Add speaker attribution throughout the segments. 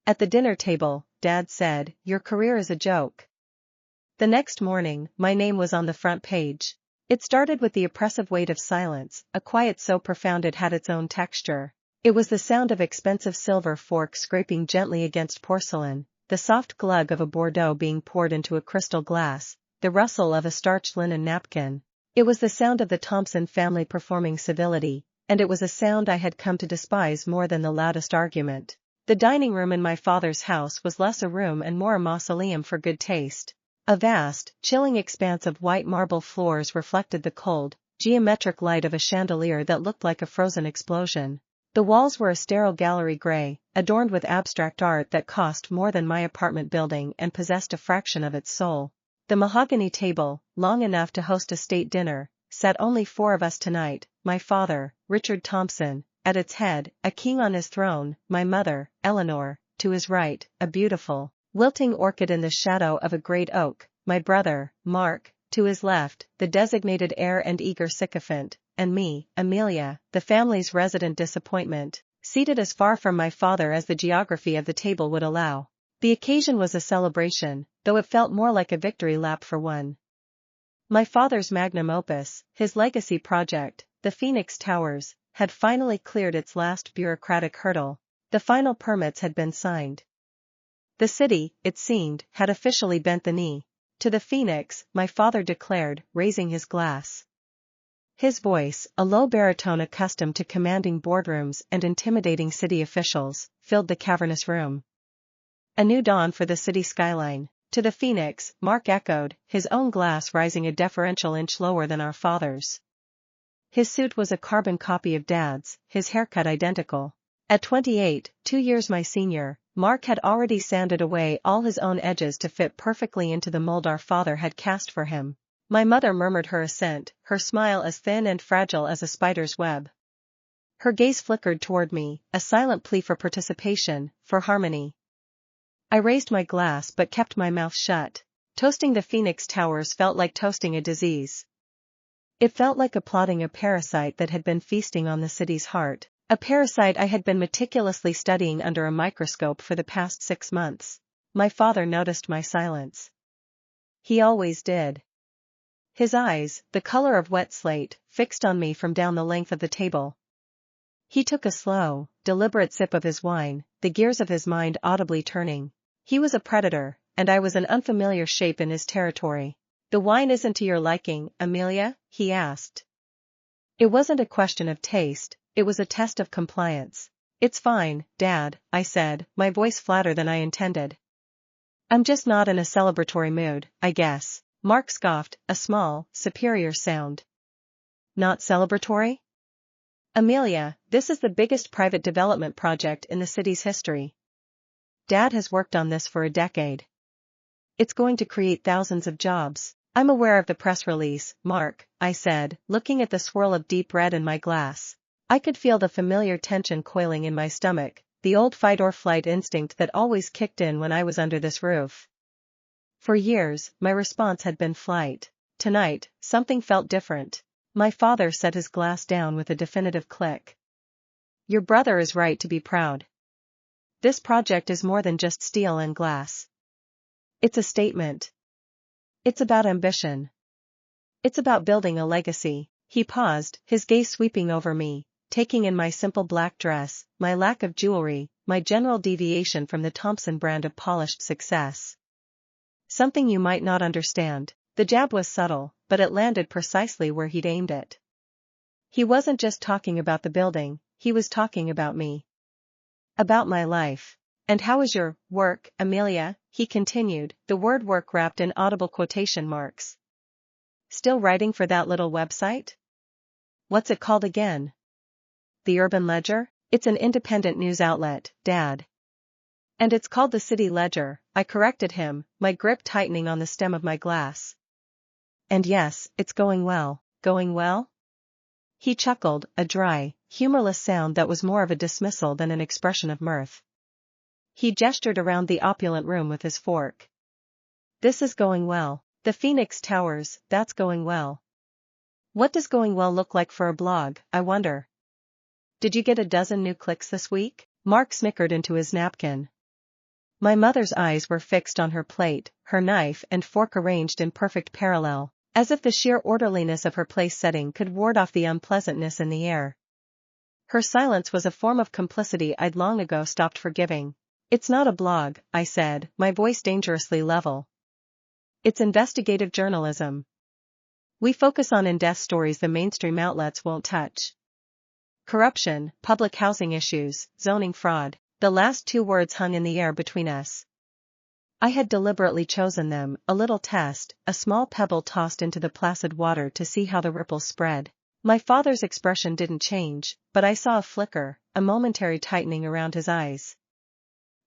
Speaker 1: At the dinner table, Dad said, "Your career is a joke." The next morning, my name was on the front page. It started with the oppressive weight of silence, a quiet so profound it had its own texture. It was the sound of expensive silver forks scraping gently against porcelain, the soft glug of a Bordeaux being poured into a crystal glass, the rustle of a starched linen napkin. It was the sound of the Thompson family performing civility, and it was a sound I had come to despise more than the loudest argument. The dining room in my father's house was less a room and more a mausoleum for good taste. A vast, chilling expanse of white marble floors reflected the cold, geometric light of a chandelier that looked like a frozen explosion. The walls were a sterile gallery gray, adorned with abstract art that cost more than my apartment building and possessed a fraction of its soul. The mahogany table, long enough to host a state dinner, sat only 4 of us tonight, my father, Richard Thompson, at its head, a king on his throne, my mother, Eleanor, to his right, a beautiful, wilting orchid in the shadow of a great oak, my brother, Mark, to his left, the designated heir and eager sycophant, and me, Amelia, the family's resident disappointment, seated as far from my father as the geography of the table would allow. The occasion was a celebration, though it felt more like a victory lap for one. My father's magnum opus, his legacy project, the Phoenix Towers, had finally cleared its last bureaucratic hurdle. The final permits had been signed. The city, it seemed, had officially bent the knee. To the Phoenix, my father declared, raising his glass. His voice, a low baritone accustomed to commanding boardrooms and intimidating city officials, filled the cavernous room. A new dawn for the city skyline. To the Phoenix, Mark echoed, his own glass rising a deferential inch lower than our father's. His suit was a carbon copy of Dad's, his haircut identical. At 28, 2 years my senior, Mark had already sanded away all his own edges to fit perfectly into the mold our father had cast for him. My mother murmured her assent, her smile as thin and fragile as a spider's web. Her gaze flickered toward me, a silent plea for participation, for harmony. I raised my glass but kept my mouth shut. Toasting the Phoenix Towers felt like toasting a disease. It felt like applauding a parasite that had been feasting on the city's heart. A parasite I had been meticulously studying under a microscope for the past 6 months. My father noticed my silence. He always did. His eyes, the color of wet slate, fixed on me from down the length of the table. He took a slow, deliberate sip of his wine, the gears of his mind audibly turning. He was a predator, and I was an unfamiliar shape in his territory. "The wine isn't to your liking, Amelia?" he asked. It wasn't a question of taste. It was a test of compliance. "It's fine, Dad," I said, my voice flatter than I intended. "I'm just not in a celebratory mood, I guess." Mark scoffed, a small, superior sound. "Not celebratory? Amelia, this is the biggest private development project in the city's history. Dad has worked on this for a decade. It's going to create thousands of jobs." "I'm aware of the press release, Mark," I said, looking at the swirl of deep red in my glass. I could feel the familiar tension coiling in my stomach, the old fight-or-flight instinct that always kicked in when I was under this roof. For years, my response had been flight. Tonight, something felt different. My father set his glass down with a definitive click. "Your brother is right to be proud. This project is more than just steel and glass. It's a statement. It's about ambition. It's about building a legacy." He paused, his gaze sweeping over me, taking in my simple black dress, my lack of jewelry, my general deviation from the Thompson brand of polished success. "Something you might not understand." The jab was subtle, but it landed precisely where he'd aimed it. He wasn't just talking about the building, he was talking about me. About my life. "And how is your work, Amelia?" he continued, the word work wrapped in audible quotation marks. "Still writing for that little website? What's it called again?" "The Urban Ledger?" "It's an independent news outlet, Dad." "And it's called the City Ledger," I corrected him, my grip tightening on the stem of my glass. "And yes, it's going well." "Going well?" He chuckled, a dry, humorless sound that was more of a dismissal than an expression of mirth. He gestured around the opulent room with his fork. "This is going well. The Phoenix Towers, that's going well. What does going well look like for a blog, I wonder? Did you get a dozen new clicks this week?" Mark snickered into his napkin. My mother's eyes were fixed on her plate, her knife and fork arranged in perfect parallel, as if the sheer orderliness of her place setting could ward off the unpleasantness in the air. Her silence was a form of complicity I'd long ago stopped forgiving. "It's not a blog," I said, my voice dangerously level. "It's investigative journalism. We focus on in-depth stories the mainstream outlets won't touch. Corruption, public housing issues, zoning fraud." The last two words hung in the air between us. I had deliberately chosen them, a little test, a small pebble tossed into the placid water to see how the ripples spread. My father's expression didn't change, but I saw a flicker, a momentary tightening around his eyes.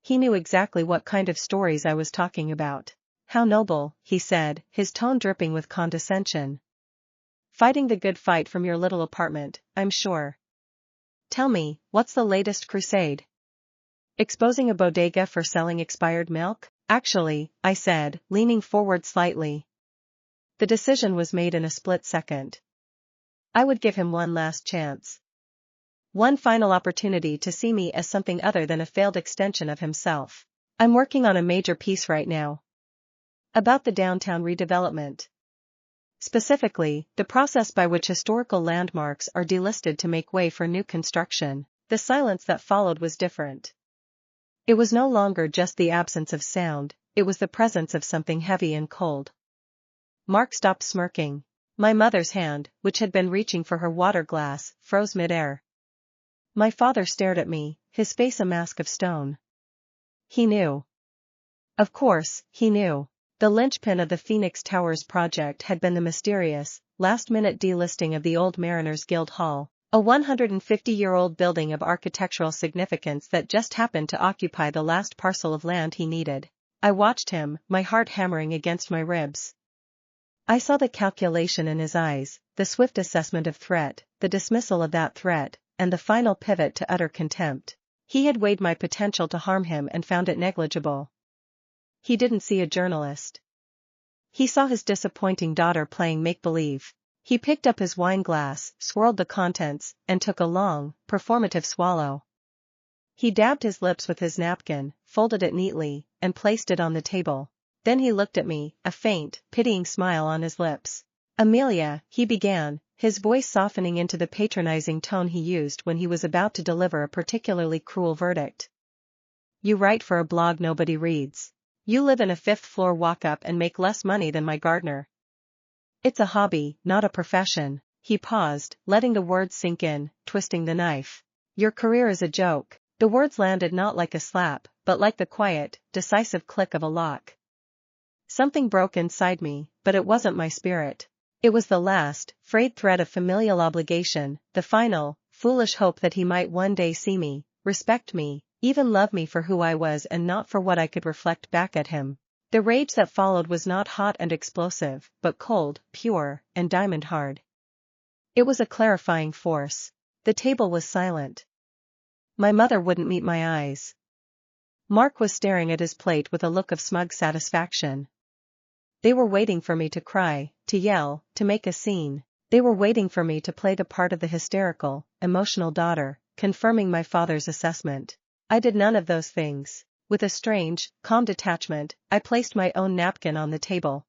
Speaker 1: He knew exactly what kind of stories I was talking about. "How noble," he said, his tone dripping with condescension. "Fighting the good fight from your little apartment, I'm sure. Tell me, what's the latest crusade? Exposing a bodega for selling expired milk?" "Actually," I said, leaning forward slightly. The decision was made in a split second. I would give him one last chance. One final opportunity to see me as something other than a failed extension of himself. "I'm working on a major piece right now. About the downtown redevelopment. Specifically, the process by which historical landmarks are delisted to make way for new construction." The silence that followed was different. It was no longer just the absence of sound, it was the presence of something heavy and cold. Mark stopped smirking. My mother's hand, which had been reaching for her water glass, froze midair. My father stared at me, his face a mask of stone. He knew. Of course, he knew. The linchpin of the Phoenix Towers project had been the mysterious, last-minute delisting of the old Mariners Guild Hall, a 150-year-old building of architectural significance that just happened to occupy the last parcel of land he needed. I watched him, my heart hammering against my ribs. I saw the calculation in his eyes, the swift assessment of threat, the dismissal of that threat, and the final pivot to utter contempt. He had weighed my potential to harm him and found it negligible. He didn't see a journalist. He saw his disappointing daughter playing make-believe. He picked up his wine glass, swirled the contents, and took a long, performative swallow. He dabbed his lips with his napkin, folded it neatly, and placed it on the table. Then he looked at me, a faint, pitying smile on his lips. "Amelia," he began, his voice softening into the patronizing tone he used when he was about to deliver a particularly cruel verdict. "You write for a blog nobody reads. You live in a fifth-floor walk-up and make less money than my gardener. It's a hobby, not a profession." He paused, letting the words sink in, twisting the knife. "Your career is a joke." The words landed not like a slap, but like the quiet, decisive click of a lock. Something broke inside me, but it wasn't my spirit. It was the last, frayed thread of familial obligation, the final, foolish hope that he might one day see me, respect me, even love me for who I was and not for what I could reflect back at him. The rage that followed was not hot and explosive, but cold, pure, and diamond hard. It was a clarifying force. The table was silent. My mother wouldn't meet my eyes. Mark was staring at his plate with a look of smug satisfaction. They were waiting for me to cry, to yell, to make a scene. They were waiting for me to play the part of the hysterical, emotional daughter, confirming my father's assessment. I did none of those things. With a strange, calm detachment, I placed my own napkin on the table.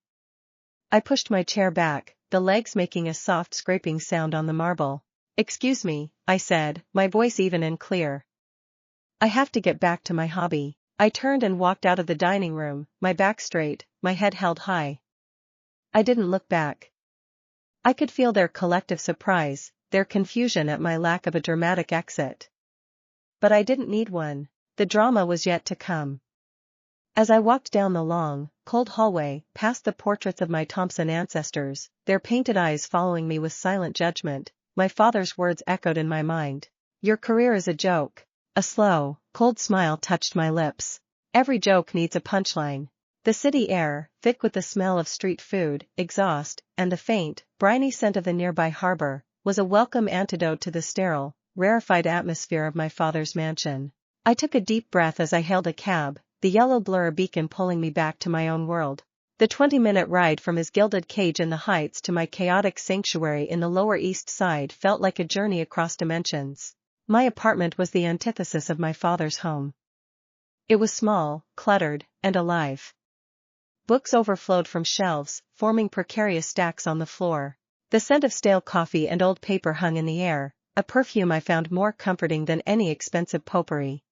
Speaker 1: I pushed my chair back, the legs making a soft scraping sound on the marble. "Excuse me," I said, my voice even and clear. "I have to get back to my hobby." I turned and walked out of the dining room, my back straight, my head held high. I didn't look back. I could feel their collective surprise, their confusion at my lack of a dramatic exit. But I didn't need one. The drama was yet to come. As I walked down the long, cold hallway, past the portraits of my Thompson ancestors, their painted eyes following me with silent judgment, my father's words echoed in my mind. "Your career is a joke." A slow, cold smile touched my lips. Every joke needs a punchline. The city air, thick with the smell of street food, exhaust, and the faint, briny scent of the nearby harbor, was a welcome antidote to the sterile, rarefied atmosphere of my father's mansion. I took a deep breath as I hailed a cab, the yellow blur beacon pulling me back to my own world. The 20-minute ride from his gilded cage in the Heights to my chaotic sanctuary in the Lower East Side felt like a journey across dimensions. My apartment was the antithesis of my father's home. It was small, cluttered, and alive. Books overflowed from shelves, forming precarious stacks on the floor. The scent of stale coffee and old paper hung in the air, a perfume I found more comforting than any expensive potpourri.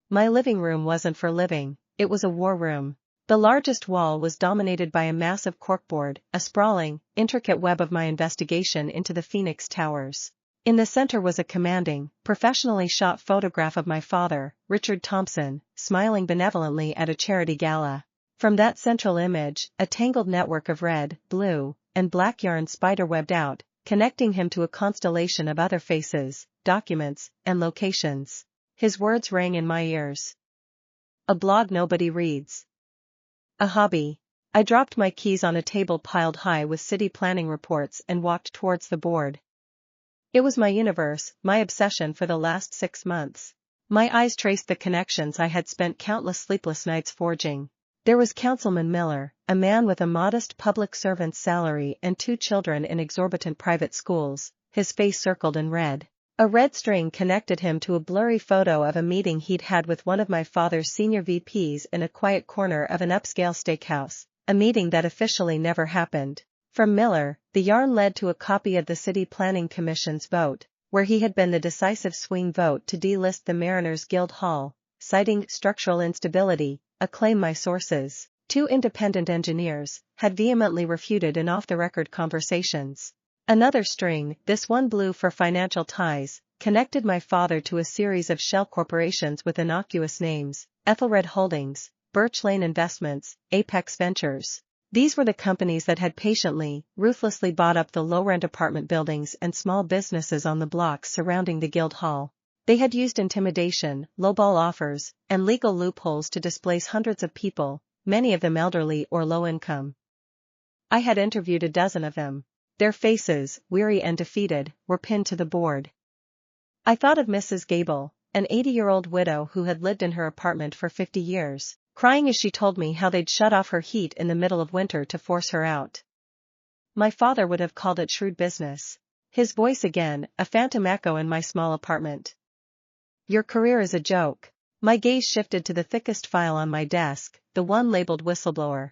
Speaker 1: My living room wasn't for living, it was a war room. The largest wall was dominated by a massive corkboard, a sprawling, intricate web of my investigation into the Phoenix Towers. In the center was a commanding, professionally shot photograph of my father, Richard Thompson, smiling benevolently at a charity gala. From that central image, a tangled network of red, blue, and black yarn spiderwebbed out, connecting him to a constellation of other faces, documents, and locations. His words rang in my ears. A blog nobody reads. A hobby. I dropped my keys on a table piled high with city planning reports and walked towards the board. It was my universe, my obsession for the last 6 months. My eyes traced the connections I had spent countless sleepless nights forging. There was Councilman Miller, a man with a modest public servant's salary and 2 children in exorbitant private schools, his face circled in red. A red string connected him to a blurry photo of a meeting he'd had with one of my father's senior VPs in a quiet corner of an upscale steakhouse, a meeting that officially never happened. From Miller, the yarn led to a copy of the City Planning Commission's vote, where he had been the decisive swing vote to delist the Mariners Guild Hall, citing structural instability, a claim my sources, 2 independent engineers, had vehemently refuted in off-the-record conversations. Another string, this one blue for financial ties, connected my father to a series of shell corporations with innocuous names, Ethelred Holdings, Birch Lane Investments, Apex Ventures. These were the companies that had patiently, ruthlessly bought up the low-rent apartment buildings and small businesses on the blocks surrounding the Guild Hall. They had used intimidation, lowball offers, and legal loopholes to displace hundreds of people, many of them elderly or low income. I had interviewed a dozen of them. Their faces, weary and defeated, were pinned to the board. I thought of Mrs. Gable, an 80-year-old widow who had lived in her apartment for 50 years, crying as she told me how they'd shut off her heat in the middle of winter to force her out. My father would have called it shrewd business. His voice again, a phantom echo in my small apartment. Your career is a joke. My gaze shifted to the thickest file on my desk, the one labeled whistleblower.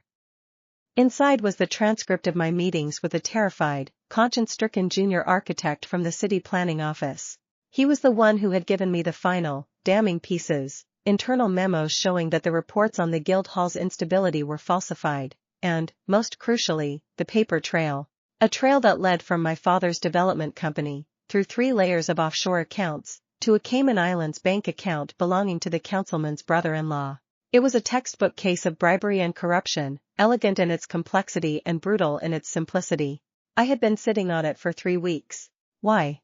Speaker 1: Inside was the transcript of my meetings with a terrified, conscience-stricken junior architect from the city planning office. He was the one who had given me the final, damning pieces, internal memos showing that the reports on the Guild Hall's instability were falsified, and, most crucially, the paper trail. A trail that led from my father's development company, through 3 layers of offshore accounts, to a Cayman Islands bank account belonging to the councilman's brother-in-law. It was a textbook case of bribery and corruption, elegant in its complexity and brutal in its simplicity. I had been sitting on it for 3 weeks. Why?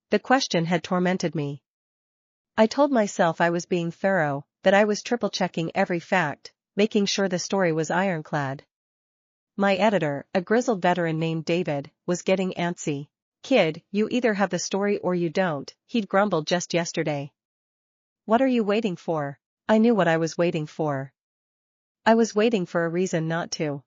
Speaker 1: The question had tormented me. I told myself I was being thorough, that I was triple-checking every fact, making sure the story was ironclad. My editor, a grizzled veteran named David, was getting antsy. Kid, you either have the story or you don't, he'd grumbled just yesterday. What are you waiting for? I knew what I was waiting for. I was waiting for a reason not to.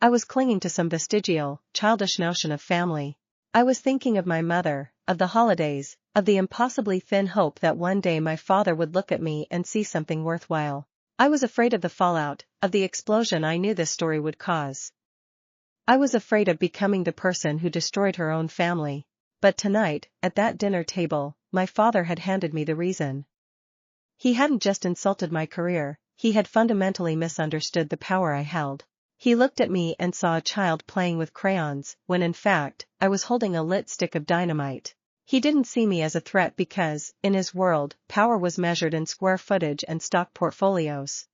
Speaker 1: I was clinging to some vestigial, childish notion of family. I was thinking of my mother, of the holidays, of the impossibly thin hope that one day my father would look at me and see something worthwhile. I was afraid of the fallout, of the explosion I knew this story would cause. I was afraid of becoming the person who destroyed her own family. But tonight, at that dinner table, my father had handed me the reason. He hadn't just insulted my career, he had fundamentally misunderstood the power I held. He looked at me and saw a child playing with crayons, when in fact, I was holding a lit stick of dynamite. He didn't see me as a threat because, in his world, power was measured in square footage and stock portfolios.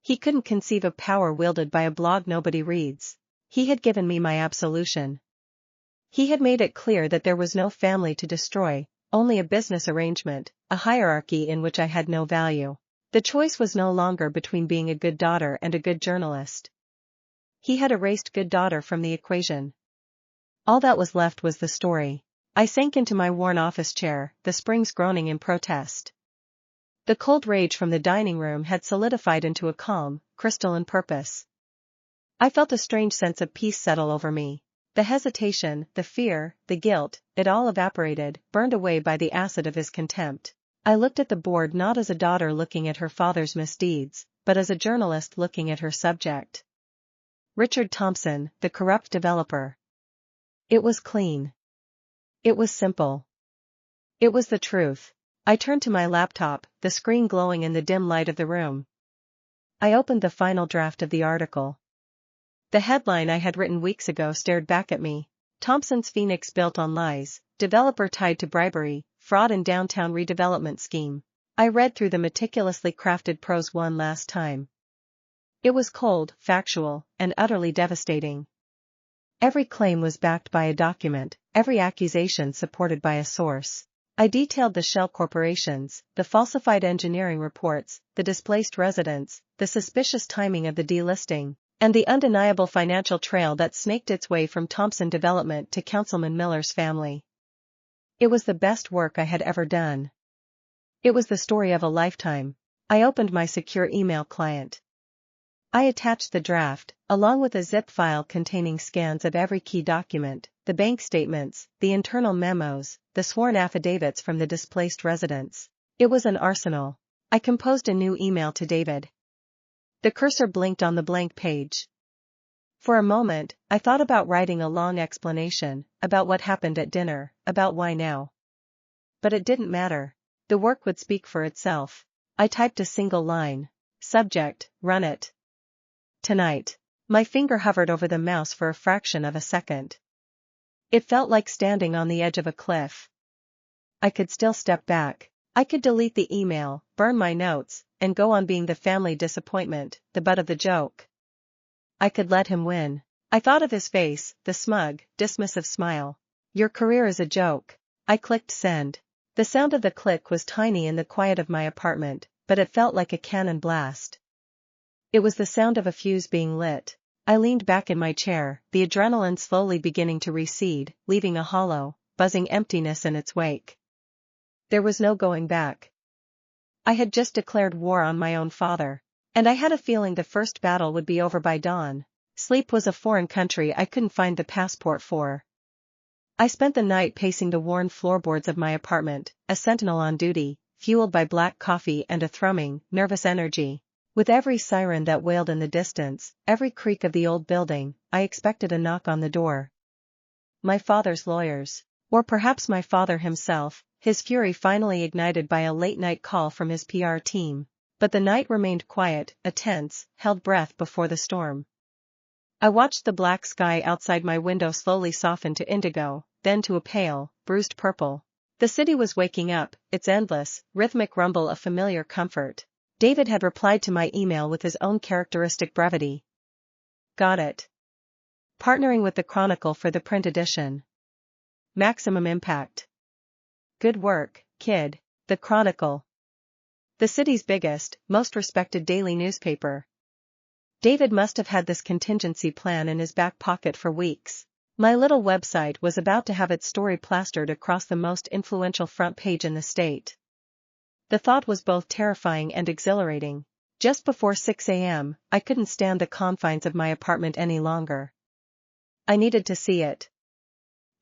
Speaker 1: He couldn't conceive of power wielded by a blog nobody reads. He had given me my absolution. He had made it clear that there was no family to destroy, only a business arrangement, a hierarchy in which I had no value. The choice was no longer between being a good daughter and a good journalist. He had erased good daughter from the equation. All that was left was the story. I sank into my worn office chair, the springs groaning in protest. The cold rage from the dining room had solidified into a calm, crystalline purpose. I felt a strange sense of peace settle over me. The hesitation, the fear, the guilt, it all evaporated, burned away by the acid of his contempt. I looked at the board not as a daughter looking at her father's misdeeds, but as a journalist looking at her subject. Richard Thompson, the corrupt developer. It was clean. It was simple. It was the truth. I turned to my laptop, the screen glowing in the dim light of the room. I opened the final draft of the article. The headline I had written weeks ago stared back at me. Thompson's Phoenix built on lies, developer tied to bribery, fraud in downtown redevelopment scheme. I read through the meticulously crafted prose one last time. It was cold, factual, and utterly devastating. Every claim was backed by a document, every accusation supported by a source. I detailed the shell corporations, the falsified engineering reports, the displaced residents, the suspicious timing of the delisting, and the undeniable financial trail that snaked its way from Thompson Development to Councilman Miller's family. It was the best work I had ever done. It was the story of a lifetime. I opened my secure email client. I attached the draft, along with a zip file containing scans of every key document, the bank statements, the internal memos, the sworn affidavits from the displaced residents. It was an arsenal. I composed a new email to David. The cursor blinked on the blank page. For a moment, I thought about writing a long explanation, about what happened at dinner, about why now. But it didn't matter. The work would speak for itself. I typed a single line. Subject, run it. Tonight. My finger hovered over the mouse for a fraction of a second. It felt like standing on the edge of a cliff. I could still step back. I could delete the email, burn my notes, and go on being the family disappointment, the butt of the joke. I could let him win. I thought of his face, the smug, dismissive smile. Your career is a joke. I clicked send. The sound of the click was tiny in the quiet of my apartment, but it felt like a cannon blast. It was the sound of a fuse being lit. I leaned back in my chair, the adrenaline slowly beginning to recede, leaving a hollow, buzzing emptiness in its wake. There was no going back. I had just declared war on my own father. And I had a feeling the first battle would be over by dawn. Sleep was a foreign country I couldn't find the passport for. I spent the night pacing the worn floorboards of my apartment, a sentinel on duty, fueled by black coffee and a thrumming, nervous energy. With every siren that wailed in the distance, every creak of the old building, I expected a knock on the door. My father's lawyers. Or perhaps my father himself, his fury finally ignited by a late-night call from his PR team. But the night remained quiet, a tense, held breath before the storm. I watched the black sky outside my window slowly soften to indigo, then to a pale, bruised purple. The city was waking up, its endless, rhythmic rumble of familiar comfort. David had replied to my email with his own characteristic brevity. Got it. Partnering with the Chronicle for the print edition. Maximum impact. Good work, kid. The Chronicle. The city's biggest, most respected daily newspaper. David must have had this contingency plan in his back pocket for weeks. My little website was about to have its story plastered across the most influential front page in the state. The thought was both terrifying and exhilarating. Just before 6 a.m., I couldn't stand the confines of my apartment any longer. I needed to see it.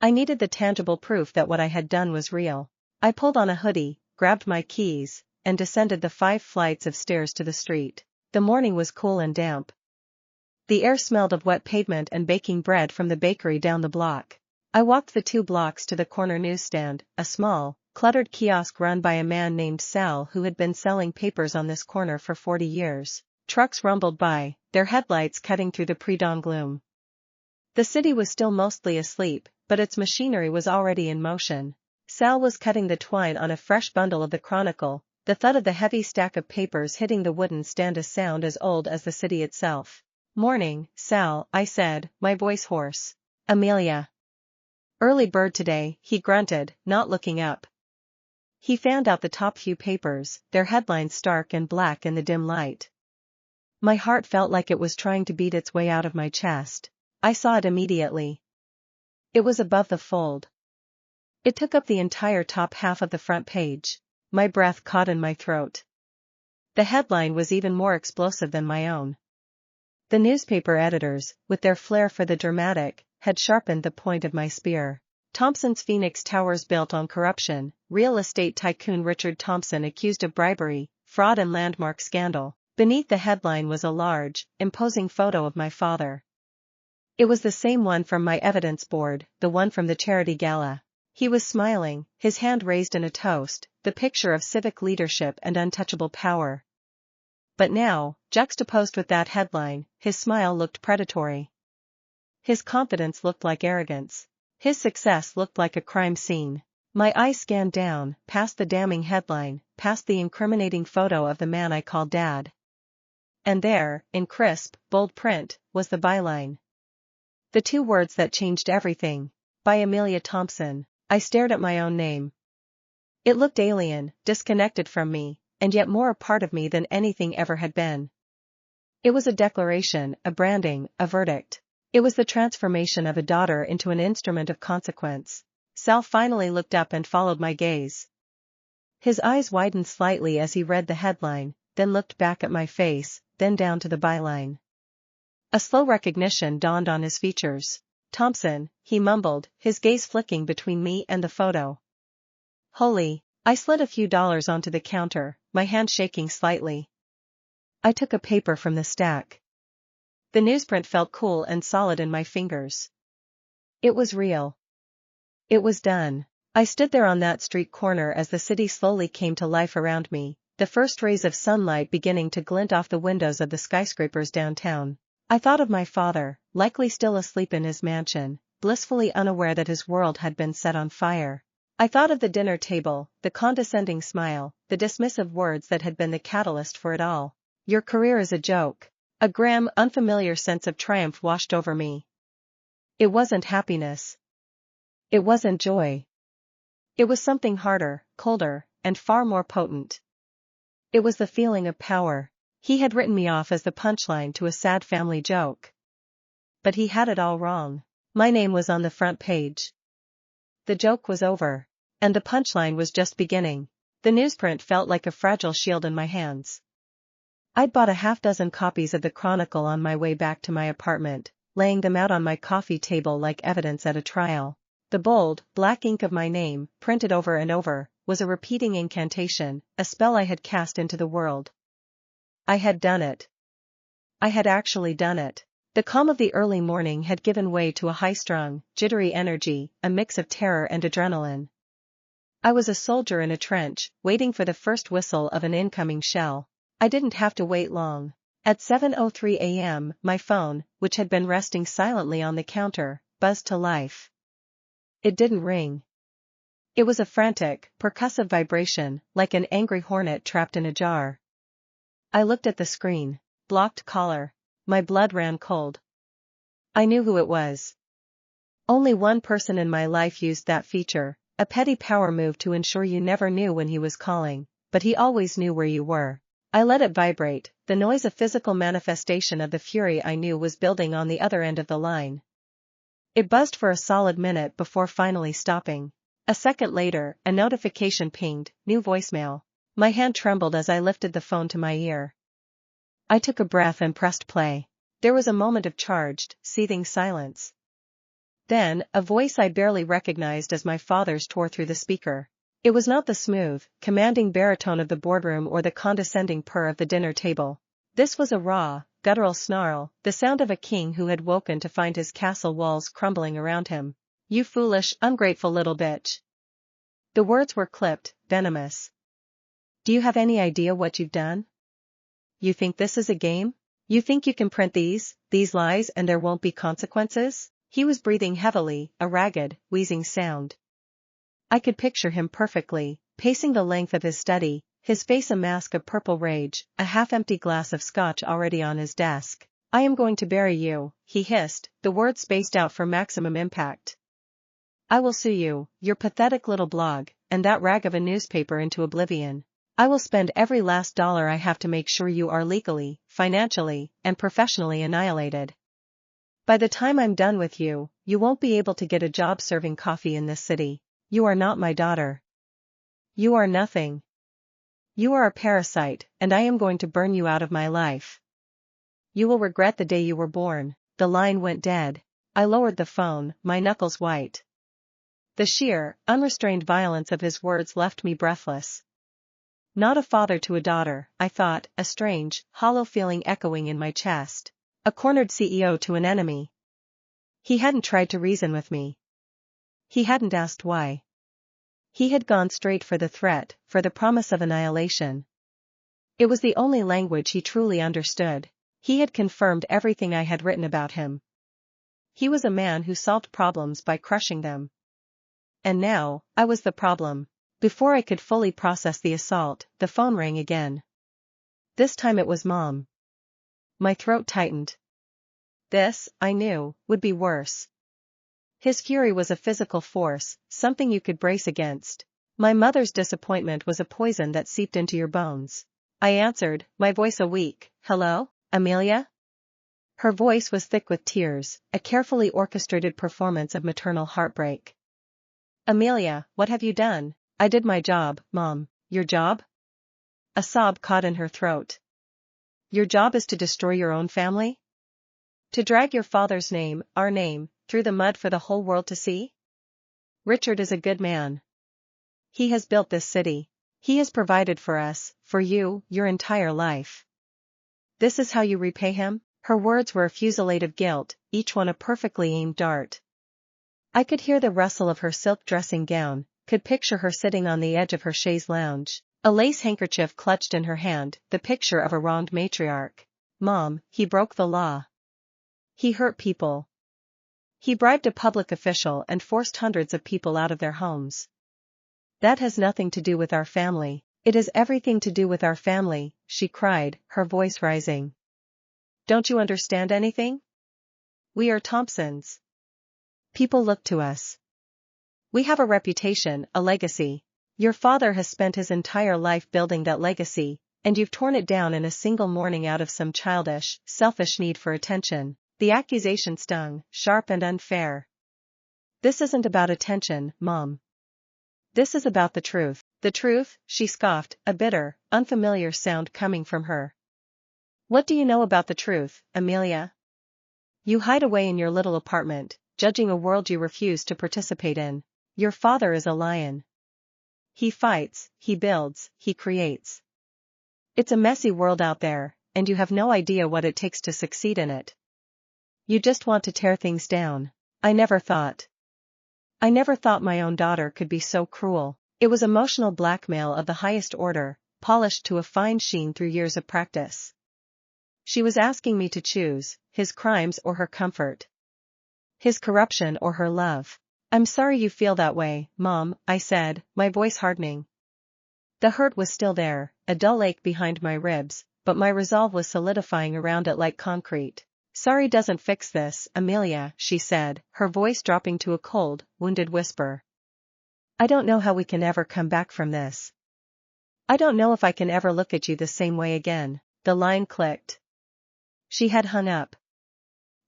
Speaker 1: I needed the tangible proof that what I had done was real. I pulled on a hoodie, grabbed my keys, and descended the 5 flights of stairs to the street. The morning was cool and damp. The air smelled of wet pavement and baking bread from the bakery down the block. I walked the 2 blocks to the corner newsstand, a small, cluttered kiosk run by a man named Sal who had been selling papers on this corner for 40 years. Trucks rumbled by, their headlights cutting through the pre-dawn gloom. The city was still mostly asleep, but its machinery was already in motion. Sal was cutting the twine on a fresh bundle of the Chronicle, the thud of the heavy stack of papers hitting the wooden stand a sound as old as the city itself. Morning, Sal, I said, my voice hoarse. Amelia. Early bird today, he grunted, not looking up. He fanned out the top few papers, their headlines stark and black in the dim light. My heart felt like it was trying to beat its way out of my chest. I saw it immediately. It was above the fold. It took up the entire top half of the front page. My breath caught in my throat. The headline was even more explosive than my own. The newspaper editors, with their flair for the dramatic, had sharpened the point of my spear. Thompson's Phoenix Towers built on corruption, real estate tycoon Richard Thompson accused of bribery, fraud and landmark scandal. Beneath the headline was a large, imposing photo of my father. It was the same one from my evidence board, the one from the charity gala. He was smiling, his hand raised in a toast, the picture of civic leadership and untouchable power. But now, juxtaposed with that headline, his smile looked predatory. His confidence looked like arrogance. His success looked like a crime scene. My eyes scanned down, past the damning headline, past the incriminating photo of the man I called Dad. And there, in crisp, bold print, was the byline. The two words that changed everything. By Amelia Thompson. I stared at my own name. It looked alien, disconnected from me, and yet more a part of me than anything ever had been. It was a declaration, a branding, a verdict. It was the transformation of a daughter into an instrument of consequence. Sal finally looked up and followed my gaze. His eyes widened slightly as he read the headline, then looked back at my face, then down to the byline. A slow recognition dawned on his features. Thompson, he mumbled, his gaze flicking between me and the photo. Holy. I slid a few dollars onto the counter, my hand shaking slightly. I took a paper from the stack. The newsprint felt cool and solid in my fingers. It was real. It was done. I stood there on that street corner as the city slowly came to life around me, the first rays of sunlight beginning to glint off the windows of the skyscrapers downtown. I thought of my father, likely still asleep in his mansion, blissfully unaware that his world had been set on fire. I thought of the dinner table, the condescending smile, the dismissive words that had been the catalyst for it all. Your career is a joke. A grim, unfamiliar sense of triumph washed over me. It wasn't happiness. It wasn't joy. It was something harder, colder, and far more potent. It was the feeling of power. He had written me off as the punchline to a sad family joke. But he had it all wrong. My name was on the front page. The joke was over. And the punchline was just beginning. The newsprint felt like a fragile shield in my hands. I'd bought a half-dozen copies of the Chronicle on my way back to my apartment, laying them out on my coffee table like evidence at a trial. The bold, black ink of my name, printed over and over, was a repeating incantation, a spell I had cast into the world. I had done it. I had actually done it. The calm of the early morning had given way to a high-strung, jittery energy, a mix of terror and adrenaline. I was a soldier in a trench, waiting for the first whistle of an incoming shell. I didn't have to wait long. At 7:03 a.m., my phone, which had been resting silently on the counter, buzzed to life. It didn't ring. It was a frantic, percussive vibration, like an angry hornet trapped in a jar. I looked at the screen. Blocked caller. My blood ran cold. I knew who it was. Only one person in my life used that feature, a petty power move to ensure you never knew when he was calling, but he always knew where you were. I let it vibrate, the noise a physical manifestation of the fury I knew was building on the other end of the line. It buzzed for a solid minute before finally stopping. A second later, a notification pinged, new voicemail. My hand trembled as I lifted the phone to my ear. I took a breath and pressed play. There was a moment of charged, seething silence. Then, a voice I barely recognized as my father's tore through the speaker. It was not the smooth, commanding baritone of the boardroom or the condescending purr of the dinner table. This was a raw, guttural snarl, the sound of a king who had woken to find his castle walls crumbling around him. You foolish, ungrateful little bitch. The words were clipped, venomous. Do you have any idea what you've done? You think this is a game? You think you can print these lies and there won't be consequences? He was breathing heavily, a ragged, wheezing sound. I could picture him perfectly, pacing the length of his study, his face a mask of purple rage, a half-empty glass of scotch already on his desk. I am going to bury you, he hissed, the words spaced out for maximum impact. I will sue you, your pathetic little blog, and that rag of a newspaper into oblivion. I will spend every last dollar I have to make sure you are legally, financially, and professionally annihilated. By the time I'm done with you, you won't be able to get a job serving coffee in this city. You are not my daughter. You are nothing. You are a parasite, and I am going to burn you out of my life. You will regret the day you were born. The line went dead. I lowered the phone, my knuckles white. The sheer, unrestrained violence of his words left me breathless. Not a father to a daughter, I thought, a strange, hollow feeling echoing in my chest. A cornered CEO to an enemy. He hadn't tried to reason with me. He hadn't asked why. He had gone straight for the threat, for the promise of annihilation. It was the only language he truly understood. He had confirmed everything I had written about him. He was a man who solved problems by crushing them. And now, I was the problem. Before I could fully process the assault, the phone rang again. This time it was Mom. My throat tightened. This, I knew, would be worse. His fury was a physical force, something you could brace against. My mother's disappointment was a poison that seeped into your bones. I answered, my voice a weak, hello, Amelia? Her voice was thick with tears, a carefully orchestrated performance of maternal heartbreak. Amelia, what have you done? I did my job, Mom. Your job? A sob caught in her throat. Your job is to destroy your own family? To drag your father's name, our name, through the mud for the whole world to see? Richard is a good man. He has built this city. He has provided for us, for you, your entire life. This is how you repay him? Her words were a fusillade of guilt, each one a perfectly aimed dart. I could hear the rustle of her silk dressing gown, could picture her sitting on the edge of her chaise lounge, a lace handkerchief clutched in her hand, the picture of a wronged matriarch. Mom, he broke the law. He hurt people. He bribed a public official and forced hundreds of people out of their homes. That has nothing to do with our family. It has everything to do with our family, she cried, her voice rising. Don't you understand anything? We are Thompsons. People look to us. We have a reputation, a legacy. Your father has spent his entire life building that legacy, and you've torn it down in a single morning out of some childish, selfish need for attention. The accusation stung, sharp and unfair. This isn't about attention, Mom. This is about the truth. The truth, she scoffed, a bitter, unfamiliar sound coming from her. What do you know about the truth, Amelia? You hide away in your little apartment, judging a world you refuse to participate in. Your father is a lion. He fights, he builds, he creates. It's a messy world out there, and you have no idea what it takes to succeed in it. You just want to tear things down. I never thought my own daughter could be so cruel. It was emotional blackmail of the highest order, polished to a fine sheen through years of practice. She was asking me to choose, his crimes or her comfort. His corruption or her love. I'm sorry you feel that way, Mom, I said, my voice hardening. The hurt was still there, a dull ache behind my ribs, but my resolve was solidifying around it like concrete. Sorry doesn't fix this, Amelia, she said, her voice dropping to a cold, wounded whisper. I don't know how we can ever come back from this. I don't know if I can ever look at you the same way again. The line clicked. She had hung up.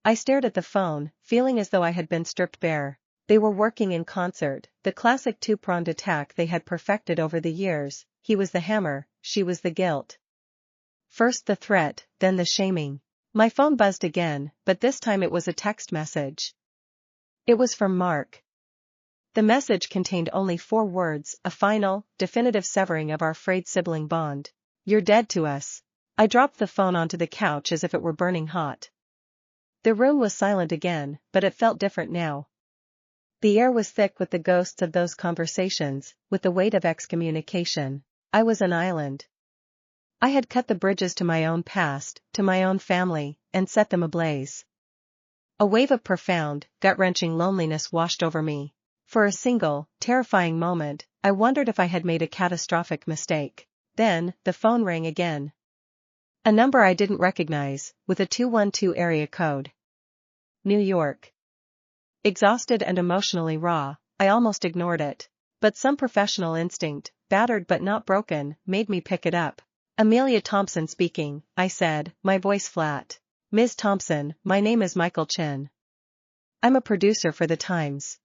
Speaker 1: I stared at the phone, feeling as though I had been stripped bare. They were working in concert, the classic two-pronged attack they had perfected over the years. He was the hammer, she was the guilt. First the threat, then the shaming. My phone buzzed again, but this time it was a text message. It was from Mark. The message contained only 4 words, a final, definitive severing of our frayed sibling bond. You're dead to us. I dropped the phone onto the couch as if it were burning hot. The room was silent again, but it felt different now. The air was thick with the ghosts of those conversations, with the weight of excommunication. I was an island. I had cut the bridges to my own past, to my own family, and set them ablaze. A wave of profound, gut-wrenching loneliness washed over me. For a single, terrifying moment, I wondered if I had made a catastrophic mistake. Then, the phone rang again. A number I didn't recognize, with a 212 area code. New York. Exhausted and emotionally raw, I almost ignored it. But some professional instinct, battered but not broken, made me pick it up. Amelia Thompson speaking, I said, my voice flat. Ms. Thompson, my name is Michael Chin. I'm a producer for the Times.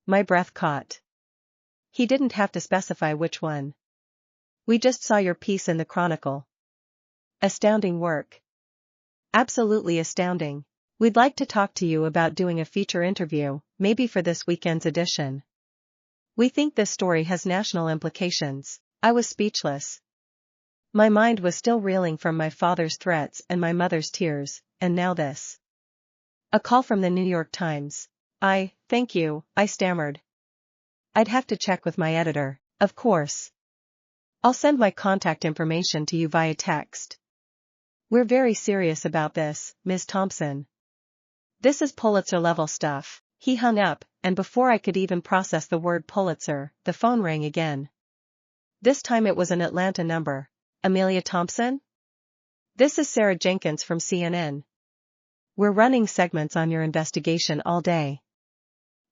Speaker 1: My breath caught. He didn't have to specify which one. We just saw your piece in the Chronicle. Astounding work. Absolutely astounding. We'd like to talk to you about doing a feature interview, maybe for this weekend's edition. We think this story has national implications. I was speechless. My mind was still reeling from my father's threats and my mother's tears, and now this. A call from the New York Times. Thank you, I stammered. I'd have to check with my editor, of course. I'll send my contact information to you via text. We're very serious about this, Ms. Thompson. This is Pulitzer-level stuff. He hung up, and before I could even process the word Pulitzer, the phone rang again. This time it was an Atlanta number. Amelia Thompson? This is Sarah Jenkins from CNN. We're running segments on your investigation all day.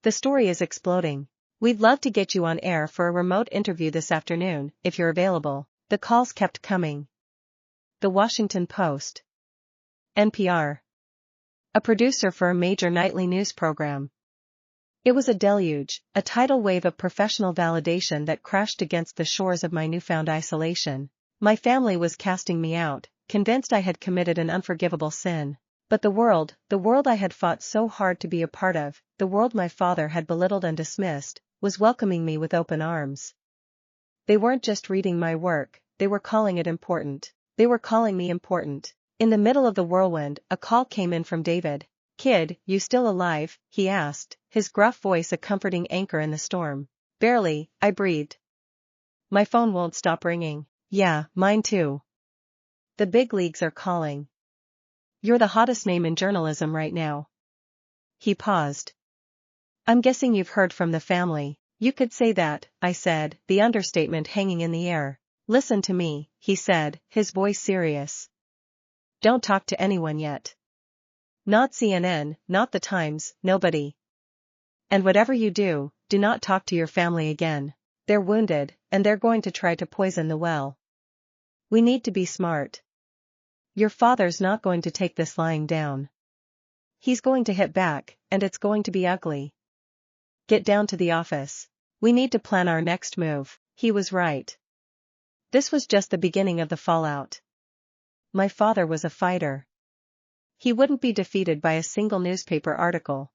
Speaker 1: The story is exploding. We'd love to get you on air for a remote interview this afternoon, if you're available. The calls kept coming. The Washington Post. NPR. A producer for a major nightly news program. It was a deluge, a tidal wave of professional validation that crashed against the shores of my newfound isolation. My family was casting me out, convinced I had committed an unforgivable sin. But the world I had fought so hard to be a part of, the world my father had belittled and dismissed, was welcoming me with open arms. They weren't just reading my work, they were calling it important. They were calling me important. In the middle of the whirlwind, a call came in from David. "Kid, you still alive?" he asked, his gruff voice a comforting anchor in the storm. "Barely," I breathed. "My phone won't stop ringing." "Yeah, mine too. The big leagues are calling. You're the hottest name in journalism right now." He paused. "I'm guessing you've heard from the family." "You could say that," I said, the understatement hanging in the air. "Listen to me," he said, his voice serious. "Don't talk to anyone yet. Not CNN, not the Times, nobody. And whatever you do, do not talk to your family again. They're wounded, and they're going to try to poison the well. We need to be smart. Your father's not going to take this lying down. He's going to hit back, and it's going to be ugly. Get down to the office. We need to plan our next move." He was right. This was just the beginning of the fallout. My father was a fighter. He wouldn't be defeated by a single newspaper article.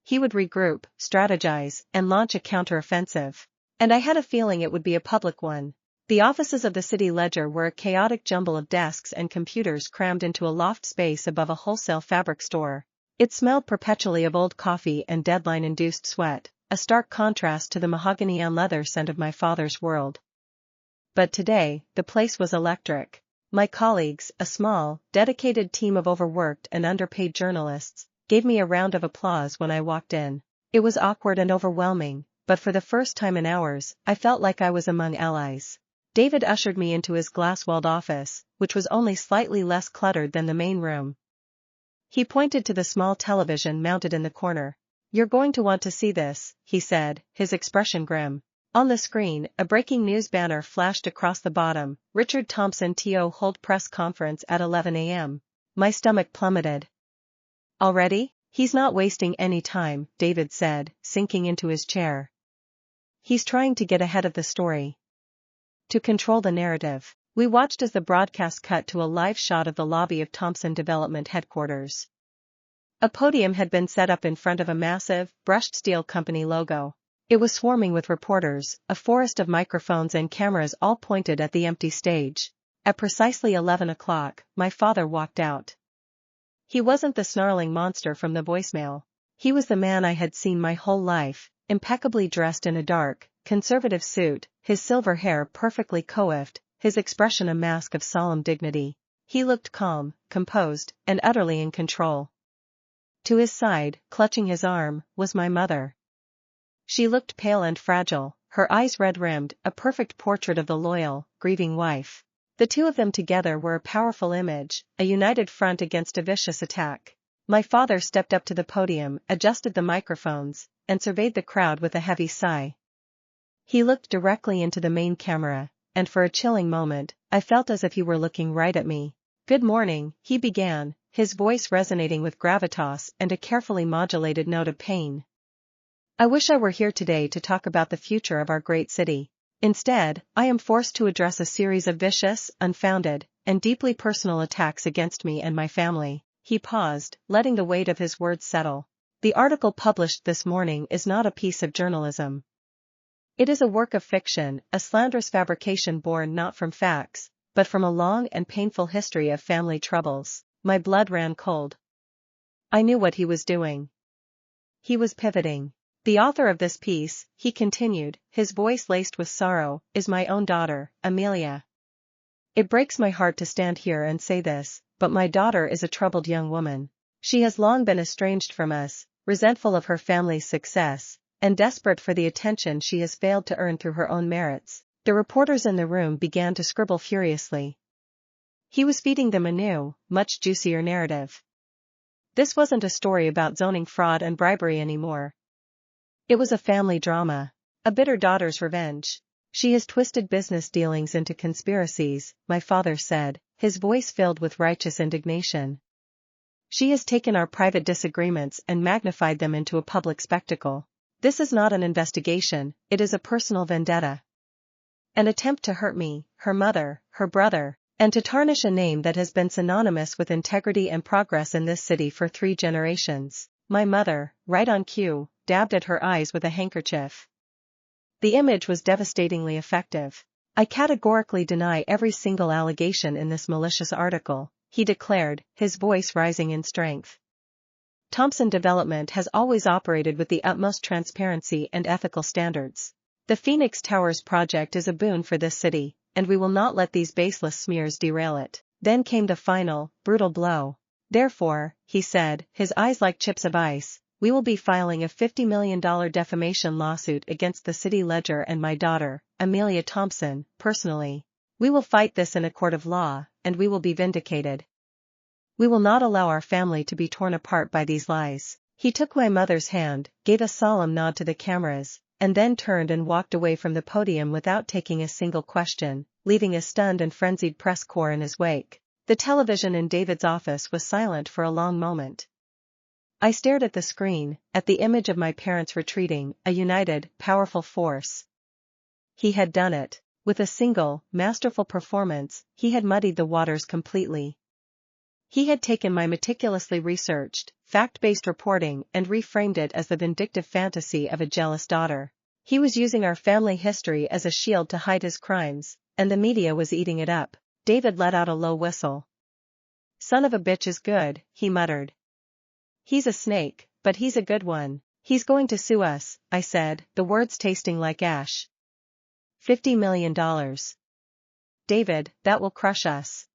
Speaker 1: He would regroup, strategize, and launch a counteroffensive. And I had a feeling it would be a public one. The offices of the City Ledger were a chaotic jumble of desks and computers crammed into a loft space above a wholesale fabric store. It smelled perpetually of old coffee and deadline-induced sweat, a stark contrast to the mahogany and leather scent of my father's world. But today, the place was electric. My colleagues, a small, dedicated team of overworked and underpaid journalists, gave me a round of applause when I walked in. It was awkward and overwhelming, but for the first time in hours, I felt like I was among allies. David ushered me into his glass-walled office, which was only slightly less cluttered than the main room. He pointed to the small television mounted in the corner. "You're going to want to see this," he said, his expression grim. On the screen, a breaking news banner flashed across the bottom: "Richard Thompson TO hold press conference at 11 a.m. My stomach plummeted. "Already? He's not wasting any time," David said, sinking into his chair. "He's trying to get ahead of the story. To control the narrative." We watched as the broadcast cut to a live shot of the lobby of Thompson Development headquarters. A podium had been set up in front of a massive, brushed steel company logo. It was swarming with reporters, a forest of microphones and cameras all pointed at the empty stage. At precisely 11 o'clock, my father walked out. He wasn't the snarling monster from the voicemail. He was the man I had seen my whole life, impeccably dressed in a dark, conservative suit, his silver hair perfectly coiffed, his expression a mask of solemn dignity. He looked calm, composed, and utterly in control. To his side, clutching his arm, was my mother. She looked pale and fragile, her eyes red-rimmed, a perfect portrait of the loyal, grieving wife. The two of them together were a powerful image, a united front against a vicious attack. My father stepped up to the podium, adjusted the microphones, and surveyed the crowd with a heavy sigh. He looked directly into the main camera, and for a chilling moment, I felt as if he were looking right at me. "Good morning," he began, his voice resonating with gravitas and a carefully modulated note of pain. "I wish I were here today to talk about the future of our great city. Instead, I am forced to address a series of vicious, unfounded, and deeply personal attacks against me and my family." He paused, letting the weight of his words settle. "The article published this morning is not a piece of journalism. It is a work of fiction, a slanderous fabrication born not from facts, but from a long and painful history of family troubles. My blood ran cold. I knew what he was doing. He was pivoting. The author of this piece, he continued, his voice laced with sorrow, is my own daughter, Amelia. It breaks my heart to stand here and say this, but my daughter is a troubled young woman. She has long been estranged from us, resentful of her family's success, and desperate for the attention she has failed to earn through her own merits. The reporters in the room began to scribble furiously. He was feeding them a new, much juicier narrative. This wasn't a story about zoning fraud and bribery anymore. It was a family drama. A bitter daughter's revenge. She has twisted business dealings into conspiracies, my father said, his voice filled with righteous indignation. She has taken our private disagreements and magnified them into a public spectacle. This is not an investigation, it is a personal vendetta. An attempt to hurt me, her mother, her brother, and to tarnish a name that has been synonymous with integrity and progress in this city for 3 generations. My mother, right on cue, dabbed at her eyes with a handkerchief. The image was devastatingly effective. I categorically deny every single allegation in this malicious article, he declared, his voice rising in strength. Thompson Development has always operated with the utmost transparency and ethical standards. The Phoenix Towers project is a boon for this city, and we will not let these baseless smears derail it. Then came the final, brutal blow. Therefore, he said, his eyes like chips of ice, we will be filing a $50 million defamation lawsuit against the City Ledger and my daughter, Amelia Thompson, personally. We will fight this in a court of law, and we will be vindicated. We will not allow our family to be torn apart by these lies. He took my mother's hand, gave a solemn nod to the cameras, and then turned and walked away from the podium without taking a single question, leaving a stunned and frenzied press corps in his wake. The television in David's office was silent for a long moment. I stared at the screen, at the image of my parents retreating, a united, powerful force. He had done it. With a single, masterful performance, he had muddied the waters completely. He had taken my meticulously researched, fact-based reporting and reframed it as the vindictive fantasy of a jealous daughter. He was using our family history as a shield to hide his crimes, and the media was eating it up. David let out a low whistle. Son of a bitch is good, he muttered. He's a snake, but he's a good one. He's going to sue us, I said, the words tasting like ash. $50 million. David, that will crush us.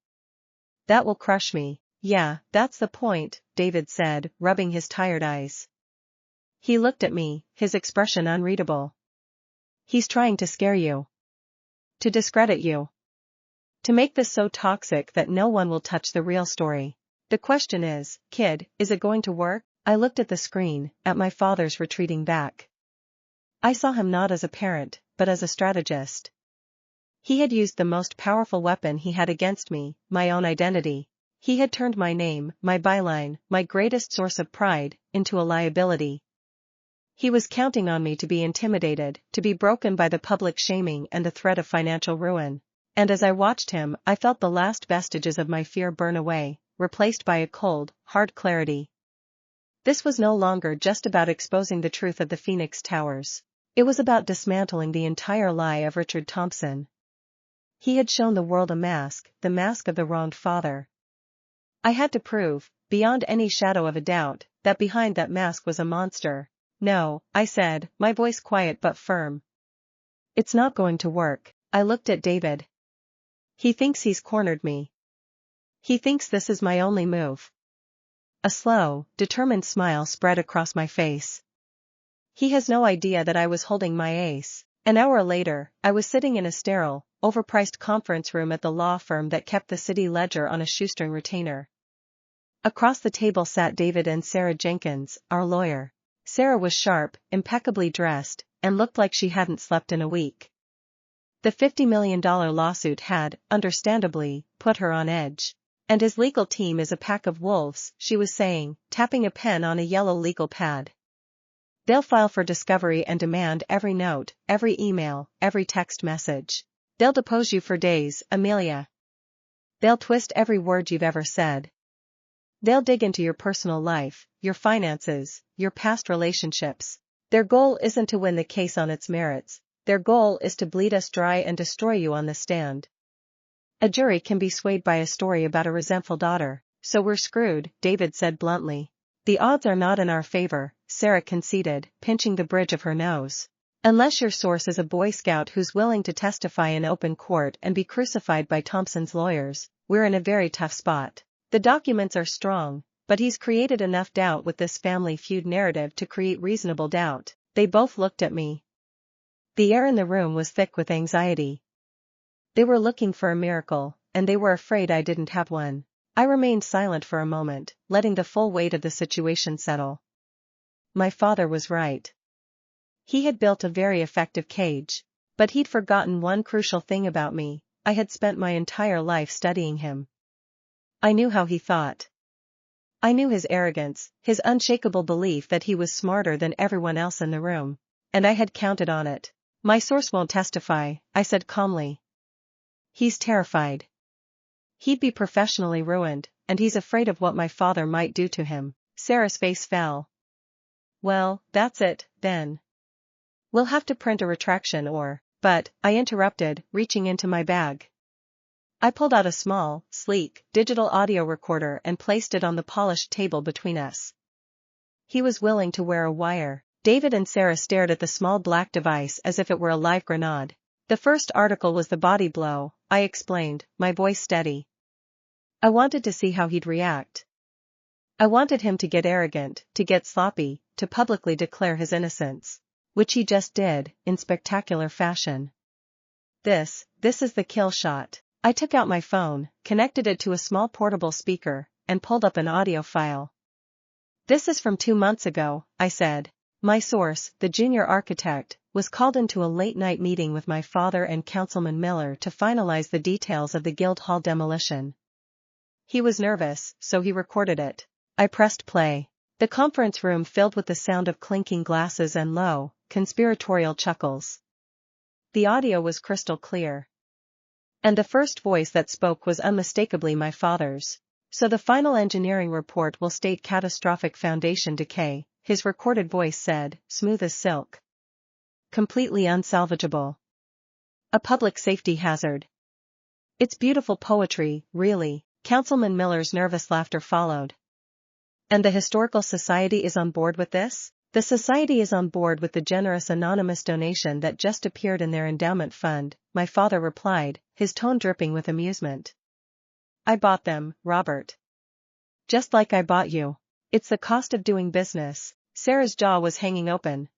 Speaker 1: That will crush me. Yeah, that's the point, David said, rubbing his tired eyes. He looked at me, his expression unreadable. He's trying to scare you. To discredit you. To make this so toxic that no one will touch the real story. The question is, kid, is it going to work? I looked at the screen, at my father's retreating back. I saw him not as a parent, but as a strategist. He had used the most powerful weapon he had against me, my own identity. He had turned my name, my byline, my greatest source of pride, into a liability. He was counting on me to be intimidated, to be broken by the public shaming and the threat of financial ruin. And as I watched him, I felt the last vestiges of my fear burn away, replaced by a cold, hard clarity. This was no longer just about exposing the truth of the Phoenix Towers. It was about dismantling the entire lie of Richard Thompson. He had shown the world a mask, the mask of the wronged father. I had to prove, beyond any shadow of a doubt, that behind that mask was a monster. No, I said, my voice quiet but firm. It's not going to work. I looked at David. He thinks he's cornered me. He thinks this is my only move. A slow, determined smile spread across my face. He has no idea that I was holding my ace. An hour later, I was sitting in a sterile, overpriced conference room at the law firm that kept the City Ledger on a shoestring retainer. Across the table sat David and Sarah Jenkins, our lawyer. Sarah was sharp, impeccably dressed, and looked like she hadn't slept in a week. The $50 million lawsuit had, understandably, put her on edge. And his legal team is a pack of wolves, she was saying, tapping a pen on a yellow legal pad. They'll file for discovery and demand every note, every email, every text message. They'll depose you for days, Amelia. They'll twist every word you've ever said. They'll dig into your personal life, your finances, your past relationships. Their goal isn't to win the case on its merits, Their goal is to bleed us dry and destroy you on the stand. A jury can be swayed by a story about a resentful daughter, so we're screwed, David said bluntly. The odds are not in our favor, Sarah conceded, pinching the bridge of her nose. Unless your source is a Boy Scout who's willing to testify in open court and be crucified by Thompson's lawyers, we're in a very tough spot. The documents are strong, but he's created enough doubt with this family feud narrative to create reasonable doubt. They both looked at me. The air in the room was thick with anxiety. They were looking for a miracle, and they were afraid I didn't have one. I remained silent for a moment, letting the full weight of the situation settle. My father was right. He had built a very effective cage, but he'd forgotten one crucial thing about me. I had spent my entire life studying him. I knew how he thought. I knew his arrogance, his unshakable belief that he was smarter than everyone else in the room, and I had counted on it. My source won't testify, I said calmly. He's terrified. He'd be professionally ruined, and he's afraid of what my father might do to him. Sarah's face fell. Well, that's it, then. We'll have to print a retraction but, I interrupted, reaching into my bag. I pulled out a small, sleek, digital audio recorder and placed it on the polished table between us. He was willing to wear a wire. David and Sarah stared at the small black device as if it were a live grenade. The first article was the body blow, I explained, my voice steady. I wanted to see how he'd react. I wanted him to get arrogant, to get sloppy, to publicly declare his innocence. Which he just did, in spectacular fashion. This is the kill shot. I took out my phone, connected it to a small portable speaker, and pulled up an audio file. This is from 2 months ago, I said. My source, the junior architect, was called into a late-night meeting with my father and Councilman Miller to finalize the details of the Guildhall demolition. He was nervous, so he recorded it. I pressed play. The conference room filled with the sound of clinking glasses and low, conspiratorial chuckles. The audio was crystal clear. And the first voice that spoke was unmistakably my father's. So the final engineering report will state catastrophic foundation decay, his recorded voice said, smooth as silk. Completely unsalvageable. A public safety hazard. It's beautiful poetry, really. Councilman Miller's nervous laughter followed. And the Historical Society is on board with this? The Society is on board with the generous anonymous donation that just appeared in their endowment fund, my father replied, his tone dripping with amusement. I bought them, Robert. Just like I bought you. It's the cost of doing business. Sarah's jaw was hanging open.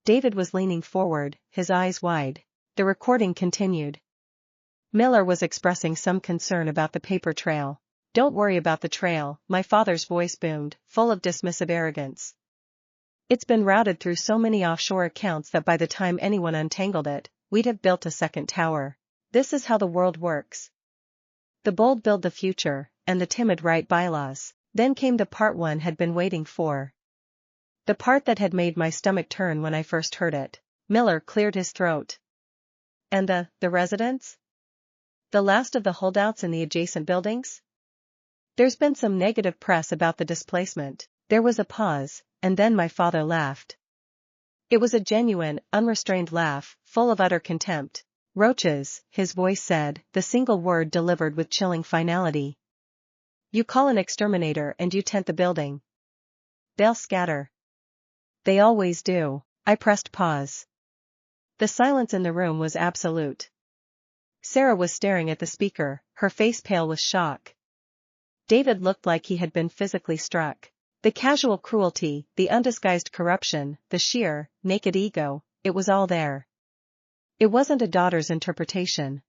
Speaker 1: David was leaning forward, his eyes wide. The recording continued. Miller was expressing some concern about the paper trail. Don't worry about the trail, my father's voice boomed, full of dismissive arrogance. It's been routed through so many offshore accounts that by the time anyone untangled it, we'd have built a second tower. This is how the world works. The bold build the future, and the timid write bylaws. Then came the part one had been waiting for. The part that had made my stomach turn when I first heard it. Miller cleared his throat. And the residents? The last of the holdouts in the adjacent buildings? There's been some negative press about the displacement. There was a pause, and then my father laughed. It was a genuine, unrestrained laugh, full of utter contempt. Roaches, his voice said, the single word delivered with chilling finality. You call an exterminator and you tent the building. They'll scatter. They always do. I pressed pause. The silence in the room was absolute. Sarah was staring at the speaker, her face pale with shock. David looked like he had been physically struck. The casual cruelty, the undisguised corruption, the sheer, naked ego, it was all there. It wasn't a daughter's interpretation.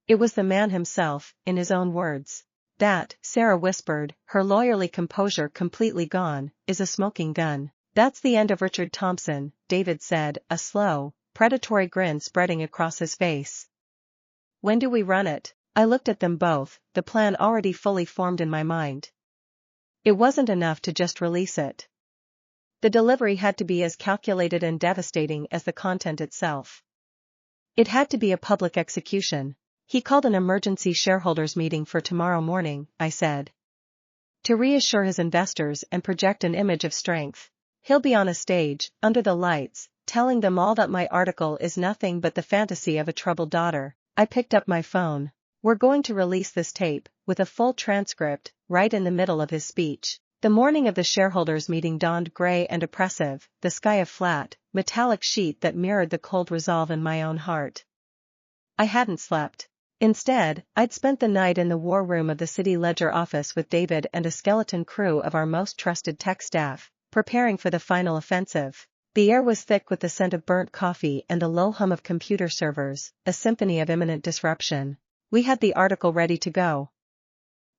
Speaker 1: It was the man himself, in his own words. That, Sarah whispered, her lawyerly composure completely gone, is a smoking gun. That's the end of Richard Thompson, David said, a slow, predatory grin spreading across his face. When do we run it? I looked at them both, the plan already fully formed in my mind. It wasn't enough to just release it. The delivery had to be as calculated and devastating as the content itself. It had to be a public execution. He called an emergency shareholders meeting for tomorrow morning, I said. To reassure his investors and project an image of strength. He'll be on a stage, under the lights, telling them all that my article is nothing but the fantasy of a troubled daughter. I picked up my phone. We're going to release this tape, with a full transcript, right in the middle of his speech. The morning of the shareholders' meeting dawned gray and oppressive, the sky a flat, metallic sheet that mirrored the cold resolve in my own heart. I hadn't slept. Instead, I'd spent the night in the war room of the city ledger office with David and a skeleton crew of our most trusted tech staff, preparing for the final offensive. The air was thick with the scent of burnt coffee and the low hum of computer servers, a symphony of imminent disruption. We had the article ready to go.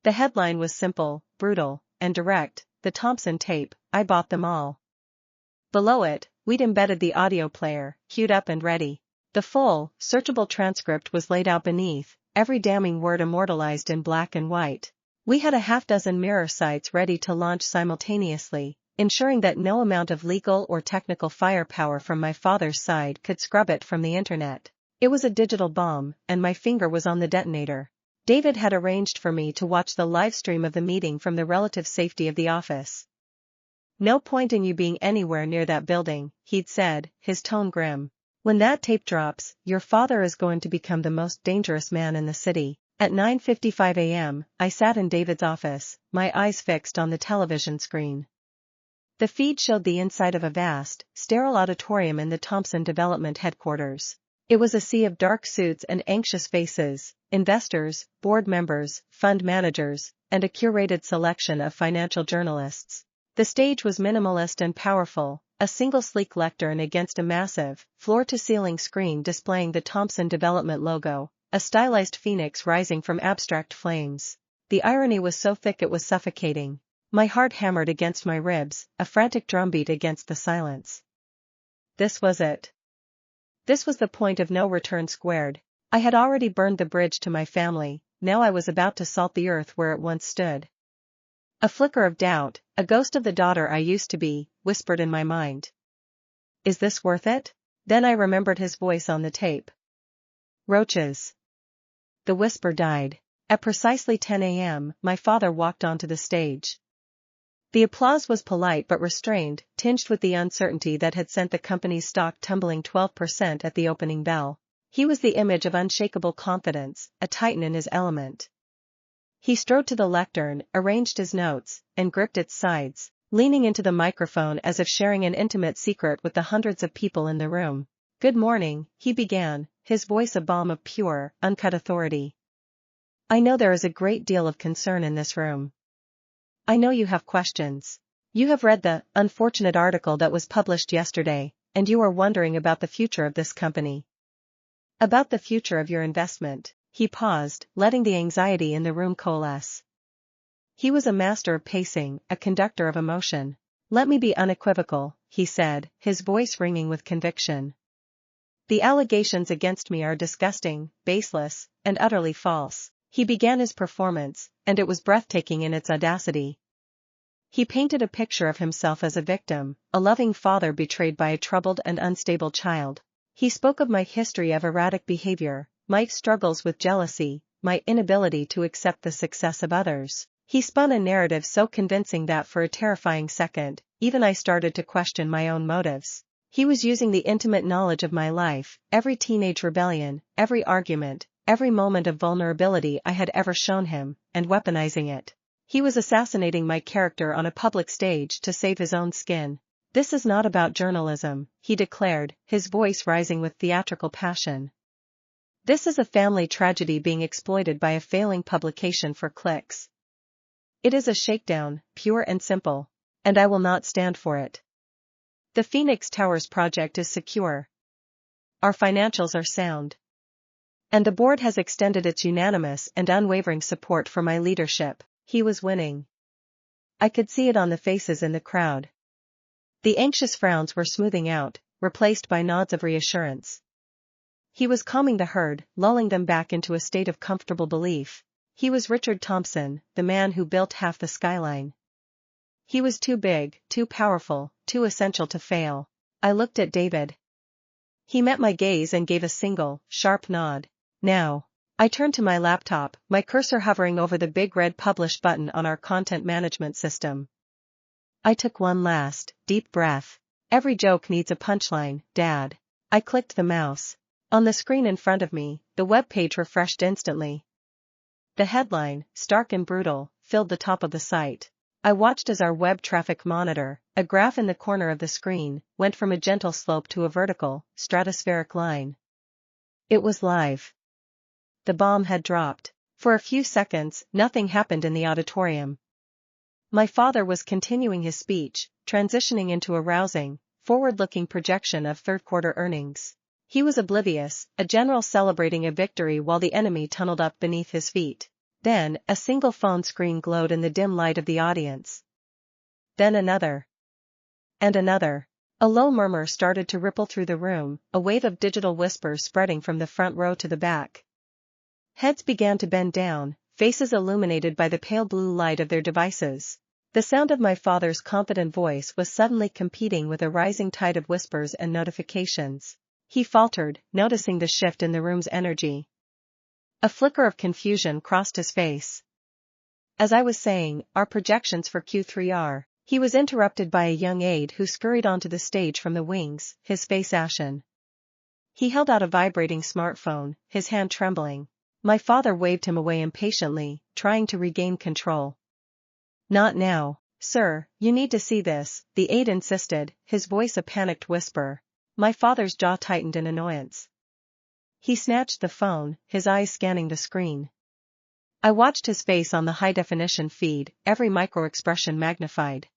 Speaker 1: The headline was simple, brutal, and direct: the Thompson tape, I bought them all. Below it, we'd embedded the audio player, queued up and ready. The full, searchable transcript was laid out beneath, every damning word immortalized in black and white. We had a half-dozen mirror sites ready to launch simultaneously, ensuring that no amount of legal or technical firepower from my father's side could scrub it from the internet. It was a digital bomb, and my finger was on the detonator. David had arranged for me to watch the live stream of the meeting from the relative safety of the office. "No point in you being anywhere near that building," he'd said, his tone grim. "When that tape drops, your father is going to become the most dangerous man in the city." At 9:55 a.m., I sat in David's office, my eyes fixed on the television screen. The feed showed the inside of a vast, sterile auditorium in the Thompson Development headquarters. It was a sea of dark suits and anxious faces, investors, board members, fund managers, and a curated selection of financial journalists. The stage was minimalist and powerful, a single sleek lectern against a massive, floor-to-ceiling screen displaying the Thompson Development logo, a stylized phoenix rising from abstract flames. The irony was so thick it was suffocating. My heart hammered against my ribs, a frantic drumbeat against the silence. This was it. This was the point of no return squared. I had already burned the bridge to my family, now I was about to salt the earth where it once stood. A flicker of doubt, a ghost of the daughter I used to be, whispered in my mind. "Is this worth it?" Then I remembered his voice on the tape. "Roaches." The whisper died. At precisely 10 a.m., my father walked onto the stage. The applause was polite but restrained, tinged with the uncertainty that had sent the company's stock tumbling 12% at the opening bell. He was the image of unshakable confidence, a titan in his element. He strode to the lectern, arranged his notes, and gripped its sides, leaning into the microphone as if sharing an intimate secret with the hundreds of people in the room. "Good morning," he began, his voice a balm of pure, uncut authority. "I know there is a great deal of concern in this room. I know you have questions. You have read the unfortunate article that was published yesterday, and you are wondering about the future of this company. About the future of your investment." He paused, letting the anxiety in the room coalesce. He was a master of pacing, a conductor of emotion. "Let me be unequivocal," he said, his voice ringing with conviction. "The allegations against me are disgusting, baseless, and utterly false." He began his performance, and it was breathtaking in its audacity. He painted a picture of himself as a victim, a loving father betrayed by a troubled and unstable child. He spoke of my history of erratic behavior, my struggles with jealousy, my inability to accept the success of others. He spun a narrative so convincing that for a terrifying second, even I started to question my own motives. He was using the intimate knowledge of my life, every teenage rebellion, every argument, every moment of vulnerability I had ever shown him, and weaponizing it. He was assassinating my character on a public stage to save his own skin. "This is not about journalism," he declared, his voice rising with theatrical passion. "This is a family tragedy being exploited by a failing publication for clicks. It is a shakedown, pure and simple. And I will not stand for it. The Phoenix Towers project is secure. Our financials are sound. And the board has extended its unanimous and unwavering support for my leadership." He was winning. I could see it on the faces in the crowd. The anxious frowns were smoothing out, replaced by nods of reassurance. He was calming the herd, lulling them back into a state of comfortable belief. He was Richard Thompson, the man who built half the skyline. He was too big, too powerful, too essential to fail. I looked at David. He met my gaze and gave a single, sharp nod. "Now." I turned to my laptop, my cursor hovering over the big red publish button on our content management system. I took one last, deep breath. Every joke needs a punchline, Dad. I clicked the mouse. On the screen in front of me, the web page refreshed instantly. The headline, stark and brutal, filled the top of the site. I watched as our web traffic monitor, a graph in the corner of the screen, went from a gentle slope to a vertical, stratospheric line. It was live. The bomb had dropped. For a few seconds, nothing happened in the auditorium. My father was continuing his speech, transitioning into a rousing, forward-looking projection of third-quarter earnings. He was oblivious, a general celebrating a victory while the enemy tunneled up beneath his feet. Then, a single phone screen glowed in the dim light of the audience. Then another. And another. A low murmur started to ripple through the room, a wave of digital whispers spreading from the front row to the back. Heads began to bend down, faces illuminated by the pale blue light of their devices. The sound of my father's confident voice was suddenly competing with a rising tide of whispers and notifications. He faltered, noticing the shift in the room's energy. A flicker of confusion crossed his face. As I was saying, our projections for Q3 are. He was interrupted by a young aide who scurried onto the stage from the wings, his face ashen. He held out a vibrating smartphone, his hand trembling. My father waved him away impatiently, trying to regain control. Not now, sir, you need to see this, the aide insisted, his voice a panicked whisper. My father's jaw tightened in annoyance. He snatched the phone, his eyes scanning the screen. I watched his face on the high-definition feed, every micro-expression magnified.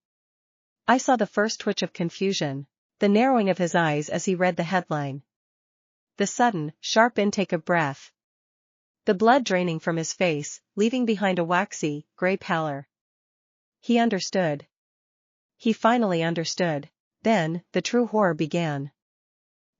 Speaker 1: I saw the first twitch of confusion, the narrowing of his eyes as he read the headline. The sudden, sharp intake of breath. The blood draining from his face, leaving behind a waxy, gray pallor. He understood. He finally understood. Then, the true horror began.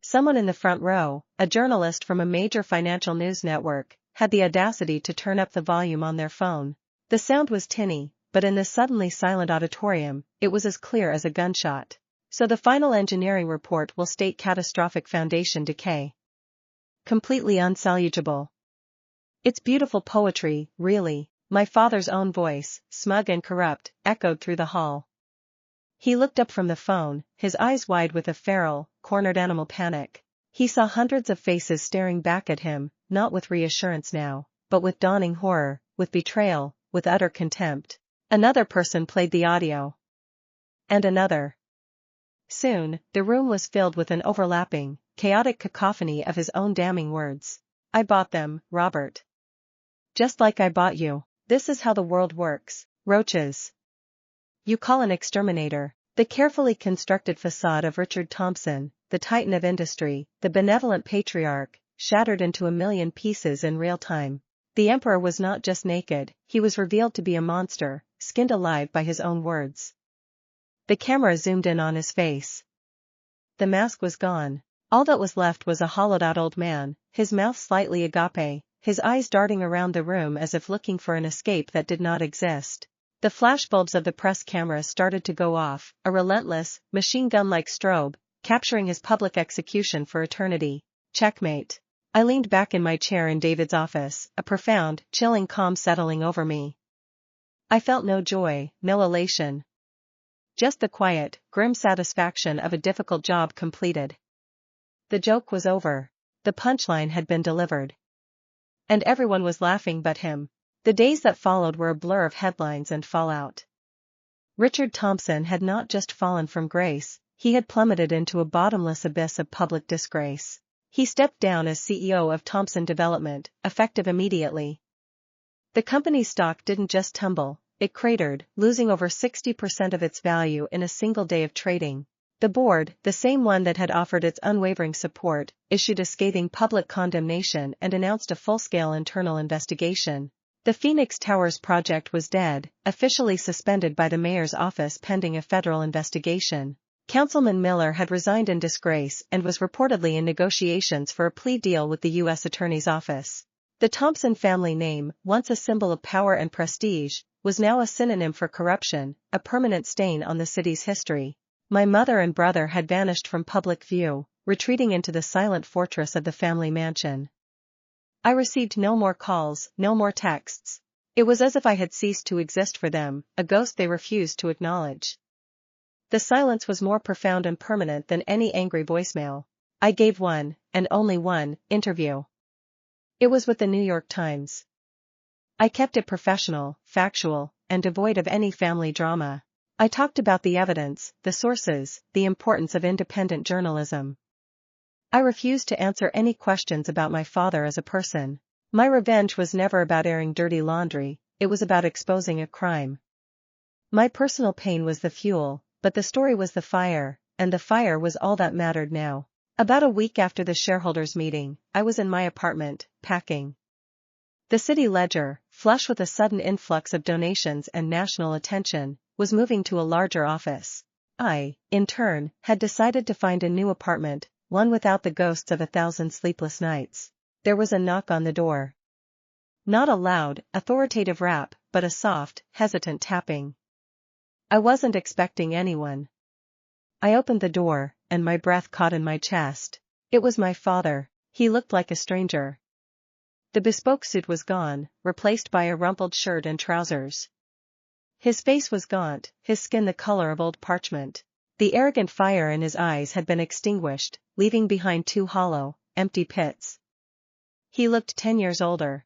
Speaker 1: Someone in the front row, a journalist from a major financial news network, had the audacity to turn up the volume on their phone. The sound was tinny, but in the suddenly silent auditorium, it was as clear as a gunshot. So the final engineering report will state catastrophic foundation decay. Completely unsalvageable. It's beautiful poetry, really, my father's own voice, smug and corrupt, echoed through the hall. He looked up from the phone, his eyes wide with a feral, cornered animal panic. He saw hundreds of faces staring back at him, not with reassurance now, but with dawning horror, with betrayal, with utter contempt. Another person played the audio. And another. Soon, the room was filled with an overlapping, chaotic cacophony of his own damning words. I bought them, Robert. Just like I bought you. This is how the world works. Roaches. You call an exterminator. The carefully constructed facade of Richard Thompson, the titan of industry, the benevolent patriarch, shattered into a million pieces in real time. The emperor was not just naked, he was revealed to be a monster, skinned alive by his own words. The camera zoomed in on his face. The mask was gone. All that was left was a hollowed-out old man, his mouth slightly agape, his eyes darting around the room as if looking for an escape that did not exist. The flashbulbs of the press cameras started to go off, a relentless, machine-gun-like strobe, capturing his public execution for eternity. Checkmate. I leaned back in my chair in David's office, a profound, chilling calm settling over me. I felt no joy, no elation. Just the quiet, grim satisfaction of a difficult job completed. The joke was over. The punchline had been delivered. And everyone was laughing but him. The days that followed were a blur of headlines and fallout. Richard Thompson had not just fallen from grace, he had plummeted into a bottomless abyss of public disgrace. He stepped down as CEO of Thompson Development, effective immediately. The company's stock didn't just tumble, it cratered, losing over 60% of its value in a single day of trading. The board, the same one that had offered its unwavering support, issued a scathing public condemnation and announced a full-scale internal investigation. The Phoenix Towers project was dead, officially suspended by the mayor's office pending a federal investigation. Councilman Miller had resigned in disgrace and was reportedly in negotiations for a plea deal with the U.S. Attorney's Office. The Thompson family name, once a symbol of power and prestige, was now a synonym for corruption, a permanent stain on the city's history. My mother and brother had vanished from public view, retreating into the silent fortress of the family mansion. I received no more calls, no more texts. It was as if I had ceased to exist for them, a ghost they refused to acknowledge. The silence was more profound and permanent than any angry voicemail. I gave one, and only one, interview. It was with the New York Times. I kept it professional, factual, and devoid of any family drama. I talked about the evidence, the sources, the importance of independent journalism. I refused to answer any questions about my father as a person. My revenge was never about airing dirty laundry, it was about exposing a crime. My personal pain was the fuel, but the story was the fire, and the fire was all that mattered now. About a week after the shareholders' meeting, I was in my apartment, packing. The city ledger, flush with a sudden influx of donations and national attention, was moving to a larger office. I, in turn, had decided to find a new apartment, one without the ghosts of 1,000 sleepless nights. There was a knock on the door. Not a loud, authoritative rap, but a soft, hesitant tapping. I wasn't expecting anyone. I opened the door, and my breath caught in my chest. It was my father. He looked like a stranger. The bespoke suit was gone, replaced by a rumpled shirt and trousers. His face was gaunt, his skin the color of old parchment. The arrogant fire in his eyes had been extinguished, leaving behind 2 hollow, empty pits. He looked 10 years older.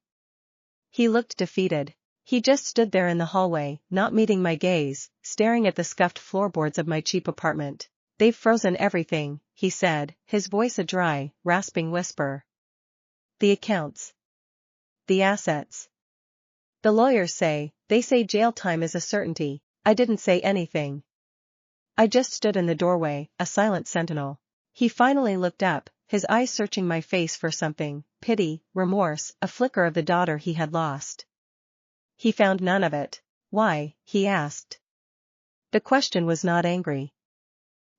Speaker 1: He looked defeated. He just stood there in the hallway, not meeting my gaze, staring at the scuffed floorboards of my cheap apartment. "They've frozen everything," he said, his voice a dry, rasping whisper. "The accounts. The assets. The lawyers say, they say jail time is a certainty." I didn't say anything. I just stood in the doorway, a silent sentinel. He finally looked up, his eyes searching my face for something, pity, remorse, a flicker of the daughter he had lost. He found none of it. "Why?" he asked. The question was not angry.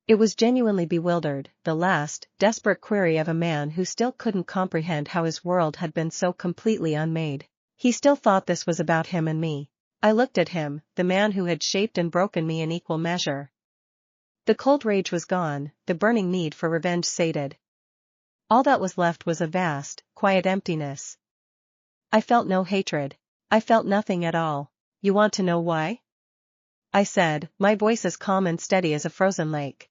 Speaker 1: It was genuinely bewildered, the last, desperate query of a man who still couldn't comprehend how his world had been so completely unmade. He still thought this was about him and me. I looked at him, the man who had shaped and broken me in equal measure. The cold rage was gone, the burning need for revenge sated. All that was left was a vast, quiet emptiness. I felt no hatred. I felt nothing at all. "You want to know why?" I said, my voice as calm and steady as a frozen lake.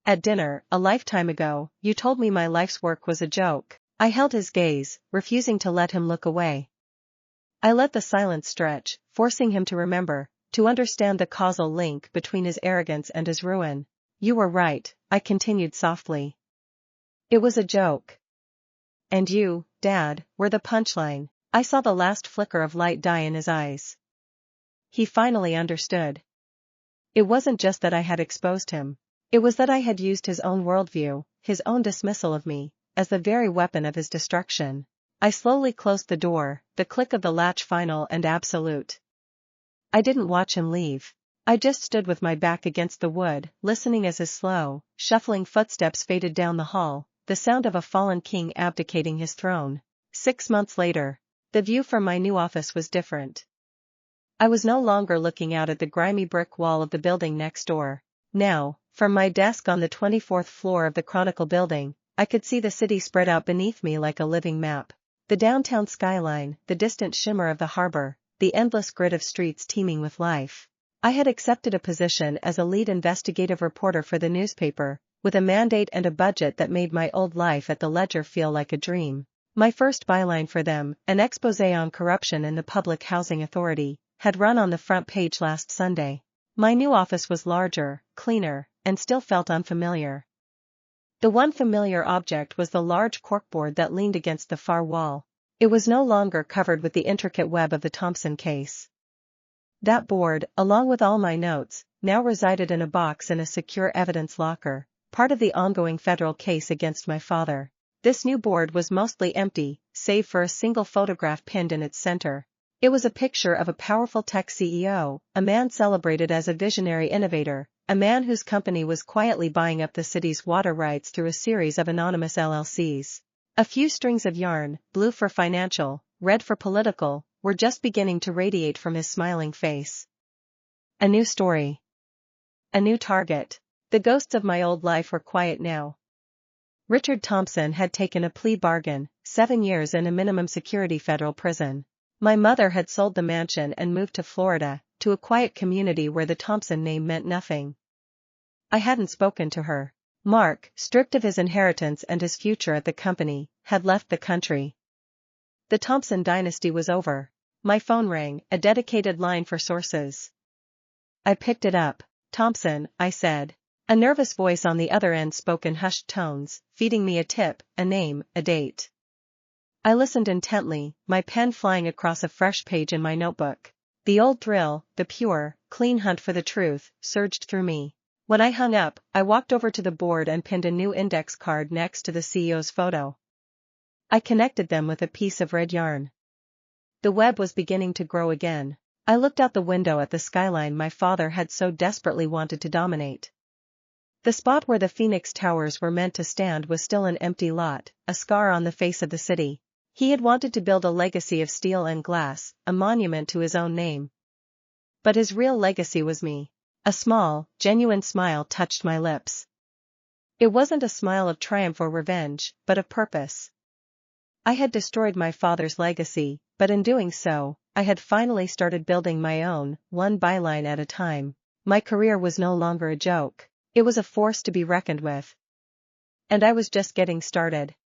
Speaker 1: "At dinner, a lifetime ago, you told me my life's work was a joke." I held his gaze, refusing to let him look away. I let the silence stretch, forcing him to remember, to understand the causal link between his arrogance and his ruin. "You were right," I continued softly. "It was a joke. And you, Dad, were the punchline." I saw the last flicker of light die in his eyes. He finally understood. It wasn't just that I had exposed him. It was that I had used his own worldview, his own dismissal of me, as the very weapon of his destruction. I slowly closed the door, the click of the latch final and absolute. I didn't watch him leave. I just stood with my back against the wood, listening as his slow, shuffling footsteps faded down the hall, the sound of a fallen king abdicating his throne. 6 months later. The view from my new office was different. I was no longer looking out at the grimy brick wall of the building next door. Now, from my desk on the 24th floor of the Chronicle building, I could see the city spread out beneath me like a living map. The downtown skyline, the distant shimmer of the harbor, the endless grid of streets teeming with life. I had accepted a position as a lead investigative reporter for the newspaper, with a mandate and a budget that made my old life at the Ledger feel like a dream. My first byline for them, an exposé on corruption in the Public Housing Authority, had run on the front page last Sunday. My new office was larger, cleaner, and still felt unfamiliar. The one familiar object was the large corkboard that leaned against the far wall. It was no longer covered with the intricate web of the Thompson case. That board, along with all my notes, now resided in a box in a secure evidence locker, part of the ongoing federal case against my father. This new board was mostly empty, save for a single photograph pinned in its center. It was a picture of a powerful tech CEO, a man celebrated as a visionary innovator, a man whose company was quietly buying up the city's water rights through a series of anonymous LLCs. A few strings of yarn, blue for financial, red for political, were just beginning to radiate from his smiling face. A new story. A new target. The ghosts of my old life were quiet now. Richard Thompson had taken a plea bargain, 7 years in a minimum security federal prison. My mother had sold the mansion and moved to Florida, to a quiet community where the Thompson name meant nothing. I hadn't spoken to her. Mark, stripped of his inheritance and his future at the company, had left the country. The Thompson dynasty was over. My phone rang, a dedicated line for sources. I picked it up. "Thompson," I said. A nervous voice on the other end spoke in hushed tones, feeding me a tip, a name, a date. I listened intently, my pen flying across a fresh page in my notebook. The old thrill, the pure, clean hunt for the truth, surged through me. When I hung up, I walked over to the board and pinned a new index card next to the CEO's photo. I connected them with a piece of red yarn. The web was beginning to grow again. I looked out the window at the skyline my father had so desperately wanted to dominate. The spot where the Phoenix Towers were meant to stand was still an empty lot, a scar on the face of the city. He had wanted to build a legacy of steel and glass, a monument to his own name. But his real legacy was me. A small, genuine smile touched my lips. It wasn't a smile of triumph or revenge, but of purpose. I had destroyed my father's legacy, but in doing so, I had finally started building my own, one byline at a time. My career was no longer a joke. It was a force to be reckoned with. And I was just getting started.